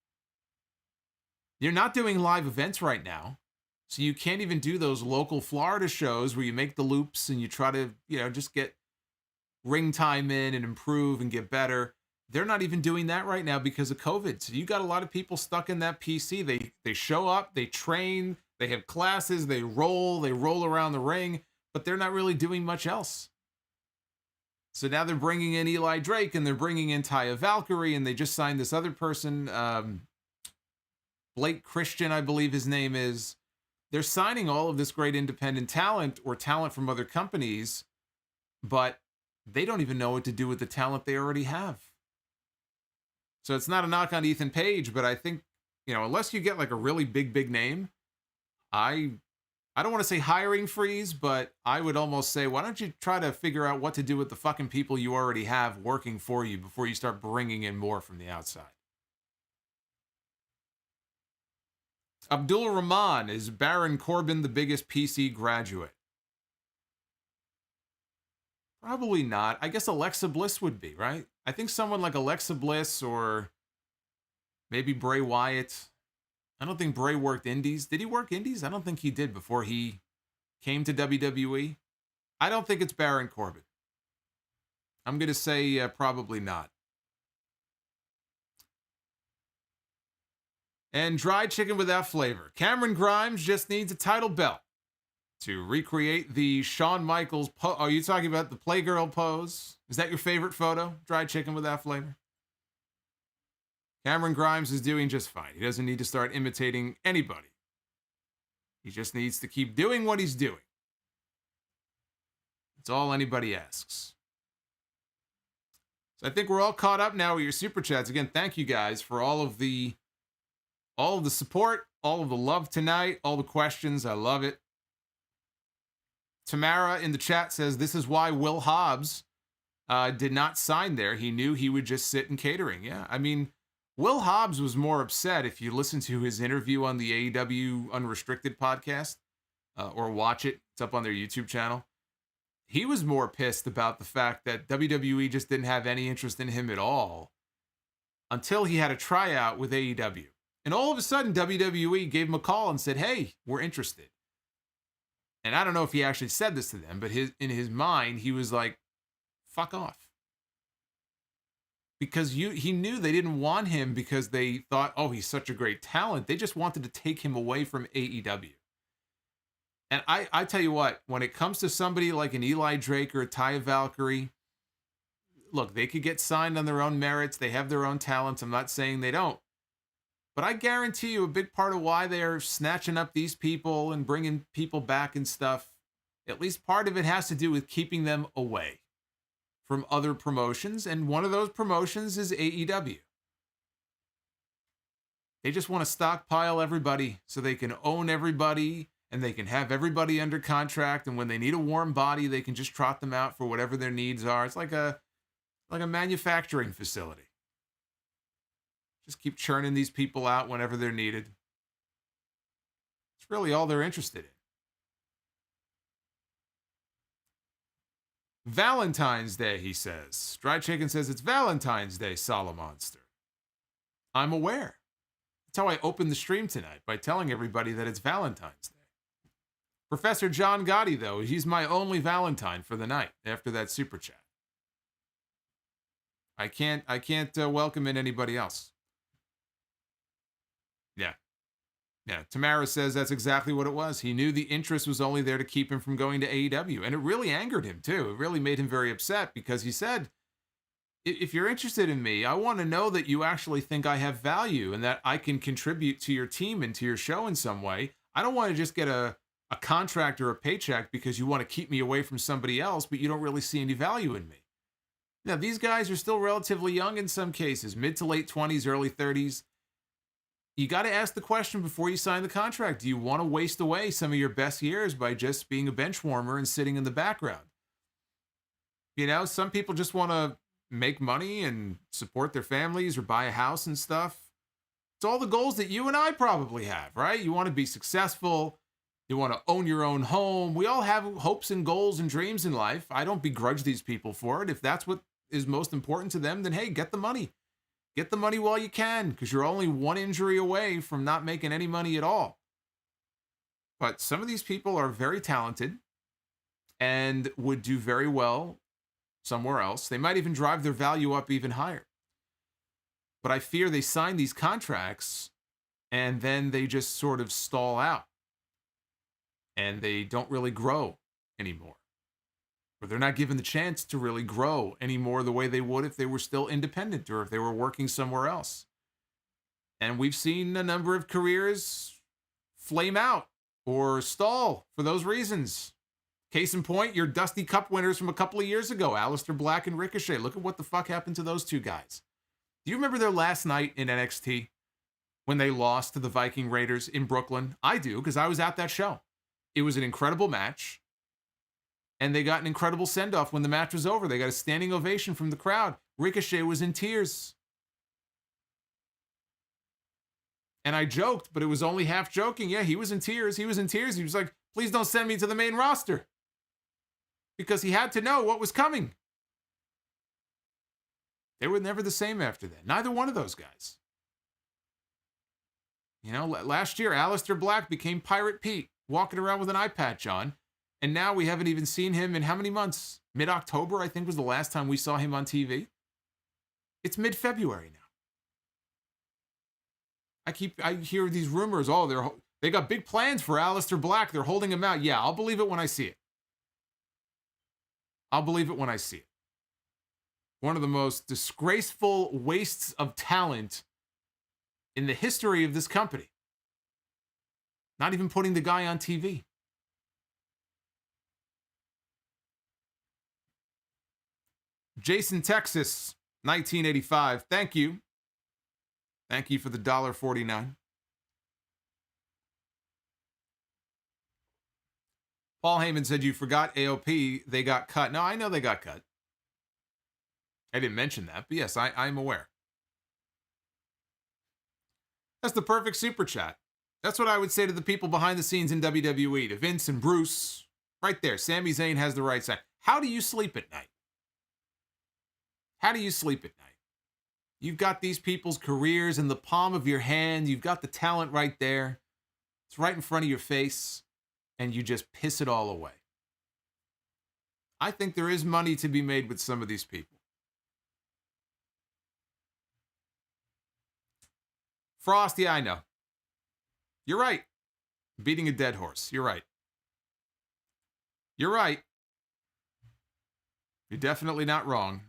You're not doing live events right now, so you can't even do those local Florida shows where you make the loops and you try to, just get ring time in and improve and get better. They're not even doing that right now because of COVID. So you got a lot of people stuck in that PC. They show up, they train, they have classes, they roll around the ring, but they're not really doing much else. So now they're bringing in Eli Drake and they're bringing in Taya Valkyrie, and they just signed this other person, Blake Christian, I believe his name is. They're signing all of this great independent talent or talent from other companies, but they don't even know what to do with the talent they already have. So it's not a knock on Ethan Page, but I think, unless you get like a really big name, I don't want to say hiring freeze, but I would almost say, why don't you try to figure out what to do with the fucking people you already have working for you before you start bringing in more from the outside. Abdul Rahman, is Baron Corbin the biggest PC graduate? Probably not. I guess Alexa Bliss would be, right? I think someone like Alexa Bliss or maybe Bray Wyatt. I don't think Bray worked indies. Did he work indies? I don't think he did before he came to WWE. I don't think it's Baron Corbin. I'm going to say probably not. And dried chicken without flavor. Cameron Grimes just needs a title belt to recreate the Shawn Michaels pose. Are you talking about the Playgirl pose? Is that your favorite photo? Dried chicken without flavor? Cameron Grimes is doing just fine. He doesn't need to start imitating anybody. He just needs to keep doing what he's doing. That's all anybody asks. So I think we're all caught up now with your super chats. Again, thank you guys for all of the support, all of the love tonight, all the questions. I love it. Tamara in the chat says, this is why Will Hobbs did not sign there. He knew he would just sit in catering. Yeah, I mean, Will Hobbs was more upset if you listen to his interview on the AEW Unrestricted podcast or watch it. It's up on their YouTube channel. He was more pissed about the fact that WWE just didn't have any interest in him at all until he had a tryout with AEW. And all of a sudden, WWE gave him a call and said, hey, we're interested. And I don't know if he actually said this to them, but in his mind, he was like, fuck off. Because he knew they didn't want him because they thought, oh, he's such a great talent. They just wanted to take him away from AEW. And I tell you what, when it comes to somebody like an Eli Drake or a Taya Valkyrie, look, they could get signed on their own merits. They have their own talents. I'm not saying they don't. But I guarantee you a big part of why they're snatching up these people and bringing people back and stuff, at least part of it has to do with keeping them away from other promotions, and one of those promotions is AEW. They just want to stockpile everybody so they can own everybody and they can have everybody under contract, and when they need a warm body, they can just trot them out for whatever their needs are. It's like a manufacturing facility. Just keep churning these people out whenever they're needed. It's really all they're interested in. Valentine's Day, he says. Dry Chicken says, it's Valentine's Day, Solomonster. I'm aware. That's how I opened the stream tonight, by telling everybody that it's Valentine's Day. Professor John Gotti, though, he's my only Valentine for the night after that super chat. I can't welcome in anybody else. Yeah, Tamara says that's exactly what it was. He knew the interest was only there to keep him from going to AEW. And it really angered him, too. It really made him very upset because he said, if you're interested in me, I want to know that you actually think I have value and that I can contribute to your team and to your show in some way. I don't want to just get a contract or a paycheck because you want to keep me away from somebody else, but you don't really see any value in me. Now, these guys are still relatively young in some cases, mid to late 20s, early 30s. You got to ask the question before you sign the contract. Do you want to waste away some of your best years by just being a bench warmer and sitting in the background? You know, some people just want to make money and support their families or buy a house and stuff. It's all the goals that you and I probably have, right? You want to be successful. You want to own your own home. We all have hopes and goals and dreams in life. I don't begrudge these people for it. If that's what is most important to them, then hey, get the money. Get the money while you can, because you're only one injury away from not making any money at all. But some of these people are very talented and would do very well somewhere else. They might even drive their value up even higher. But I fear they sign these contracts and then they just sort of stall out and they don't really grow anymore. Or they're not given the chance to really grow anymore the way they would if they were still independent or if they were working somewhere else. And we've seen a number of careers flame out or stall for those reasons. Case in point, your Dusty Cup winners from a couple of years ago, Aleister Black and Ricochet. Look at what the fuck happened to those two guys. Do you remember their last night in NXT when they lost to the Viking Raiders in Brooklyn? I do, because I was at that show. It was an incredible match. And they got an incredible send-off when the match was over. They got a standing ovation from the crowd. Ricochet was in tears. And I joked, but it was only half joking. Yeah, he was in tears. He was in tears. He was like, please don't send me to the main roster. Because he had to know what was coming. They were never the same after that. Neither one of those guys. You know, last year, Aleister Black became Pirate Pete, walking around with an eye patch on. And now we haven't even seen him in how many months? Mid-October, I think, was the last time we saw him on TV. It's mid-February now. I hear these rumors, they got big plans for Aleister Black. They're holding him out. Yeah, I'll believe it when I see it. I'll believe it when I see it. One of the most disgraceful wastes of talent in the history of this company. Not even putting the guy on TV. Jason, Texas, 1985. Thank you. Thank you for the $1.49. Paul Heyman said you forgot AOP. They got cut. No, I know they got cut. I didn't mention that, but yes, I'm aware. That's the perfect super chat. That's what I would say to the people behind the scenes in WWE, to Vince and Bruce. Right there, Sami Zayn has the right side. How do you sleep at night? How do you sleep at night? You've got these people's careers in the palm of your hand. You've got the talent right there. It's right in front of your face, and you just piss it all away. I think there is money to be made with some of these people. Frost, yeah, I know. You're right. Beating a dead horse. You're right. You're right. You're definitely not wrong.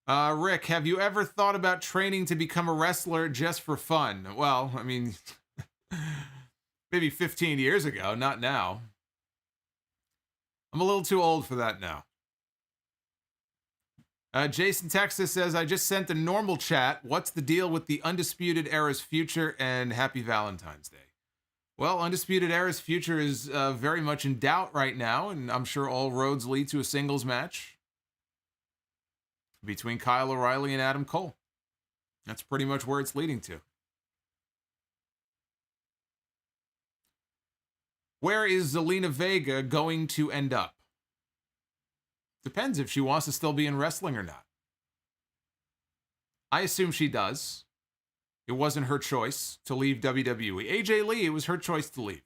Rick, have you ever thought about training to become a wrestler just for fun? Well, I mean, maybe 15 years ago, not now. I'm a little too old for that now. Jason Texas says, I just sent a normal chat. What's the deal with the Undisputed Era's future, and happy Valentine's Day? Well, Undisputed Era's future is very much in doubt right now, and I'm sure all roads lead to a singles match between Kyle O'Reilly and Adam Cole. That's pretty much where it's leading to. Where is Zelina Vega going to end up? Depends if she wants to still be in wrestling or not. I assume she does. It wasn't her choice to leave WWE. AJ Lee, it was her choice to leave.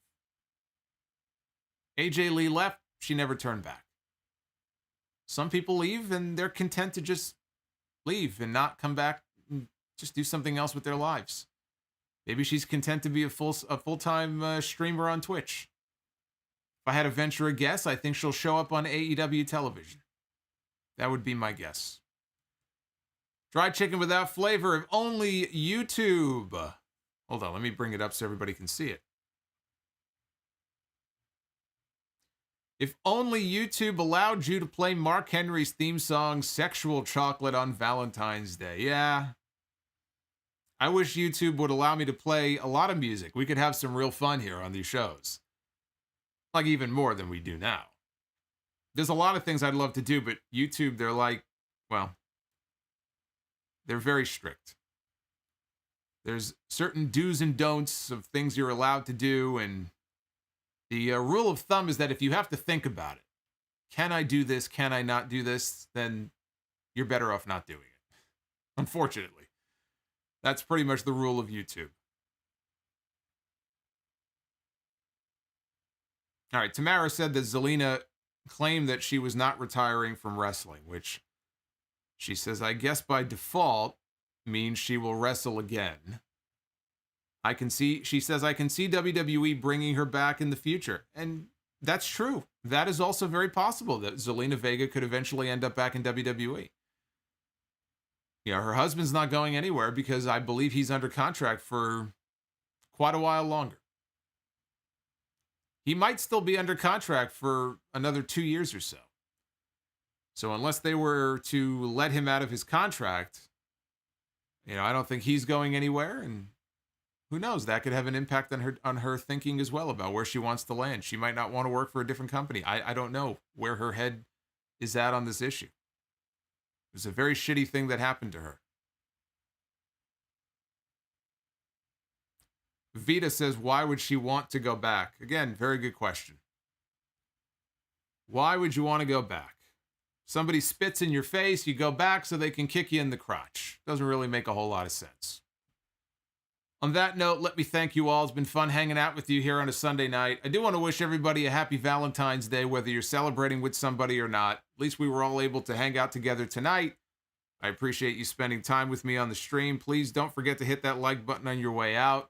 AJ Lee left, she never turned back. Some people leave and they're content to just leave and not come back and just do something else with their lives. Maybe she's content to be a full-time streamer on Twitch. If I had to venture a guess, I think she'll show up on AEW television. That would be my guess. Fried chicken without flavor, if only YouTube. Hold on, let me bring it up so everybody can see it. If only YouTube allowed you to play Mark Henry's theme song, Sexual Chocolate, on Valentine's Day. Yeah. I wish YouTube would allow me to play a lot of music. We could have some real fun here on these shows. Like even more than we do now. There's a lot of things I'd love to do, but YouTube, they're like, well, they're very strict. There's certain do's and don'ts of things you're allowed to do, and the rule of thumb is that if you have to think about it, can I do this, can I not do this, then you're better off not doing it. Unfortunately. That's pretty much the rule of YouTube. All right, Tamara said that Zelina claimed that she was not retiring from wrestling, which she says, I guess by default means she will wrestle again. She says, I can see WWE bringing her back in the future. And that's true. That is also very possible that Zelina Vega could eventually end up back in WWE. You know, her husband's not going anywhere because I believe he's under contract for quite a while longer. He might still be under contract for another 2 years or so. So unless they were to let him out of his contract, you know, I don't think he's going anywhere. And who knows, that could have an impact on her thinking as well about where she wants to land. She might not want to work for a different company. I don't know where her head is at on this issue. It was a very shitty thing that happened to her. Vita says, why would she want to go back? Again, very good question. Why would you want to go back? Somebody spits in your face, you go back so they can kick you in the crotch. Doesn't really make a whole lot of sense. On that note, let me thank you all. It's been fun hanging out with you here on a Sunday night. I do want to wish everybody a happy Valentine's Day, whether you're celebrating with somebody or not. At least we were all able to hang out together tonight. I appreciate you spending time with me on the stream. Please don't forget to hit that like button on your way out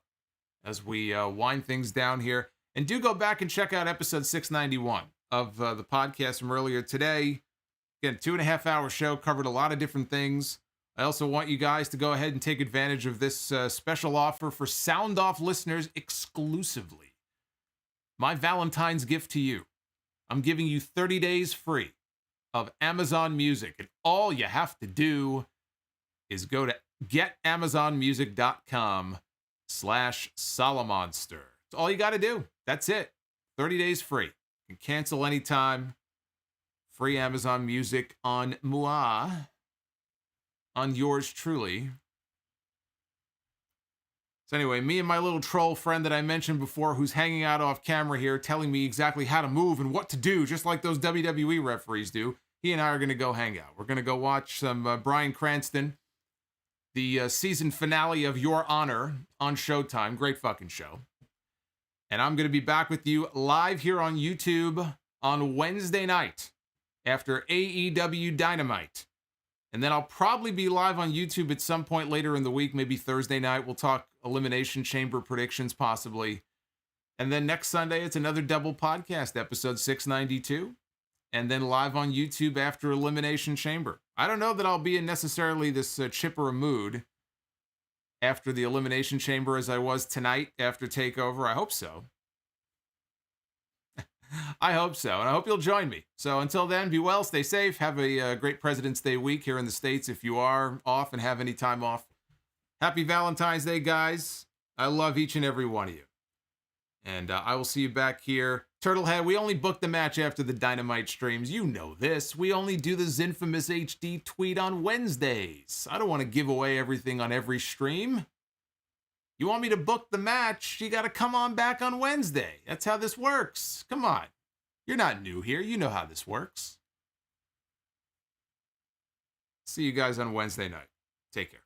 as we wind things down here. And do go back and check out episode 691 of the podcast from earlier today. Again, 2.5 hour show, covered a lot of different things. I also want you guys to go ahead and take advantage of this special offer for Sound Off listeners exclusively. My Valentine's gift to you. I'm giving you 30 days free of Amazon Music. And all you have to do is go to getamazonmusic.com/Solomonster. That's all you got to do. That's it. 30 days free. You can cancel anytime. Free Amazon Music on moi. On yours truly. So anyway, me and my little troll friend that I mentioned before, who's hanging out off camera here, telling me exactly how to move and what to do, just like those WWE referees do, he and I are going to go hang out. We're going to go watch some Bryan Cranston the season finale of Your Honor on Showtime. Great fucking show. And I'm going to be back with you live here on YouTube on Wednesday night after AEW Dynamite. And then I'll probably be live on YouTube at some point later in the week, maybe Thursday night. We'll talk Elimination Chamber predictions possibly. And then next Sunday, it's another double podcast, episode 692. And then live on YouTube after Elimination Chamber. I don't know that I'll be in necessarily this chipper mood after the Elimination Chamber as I was tonight after TakeOver. I hope so. I hope so, and I hope you'll join me. So until then, be well, stay safe, have a great President's Day week here in the States if you are off and have any time off. Happy Valentine's Day, guys. I love each and every one of you. And I will see you back here. Turtlehead, we only book the match after the Dynamite streams. You know this. We only do the Zinfamous HD tweet on Wednesdays. I don't want to give away everything on every stream. You want me to book the match, you got to come on back on Wednesday. That's how this works. Come on. You're not new here. You know how this works. See you guys on Wednesday night. Take care.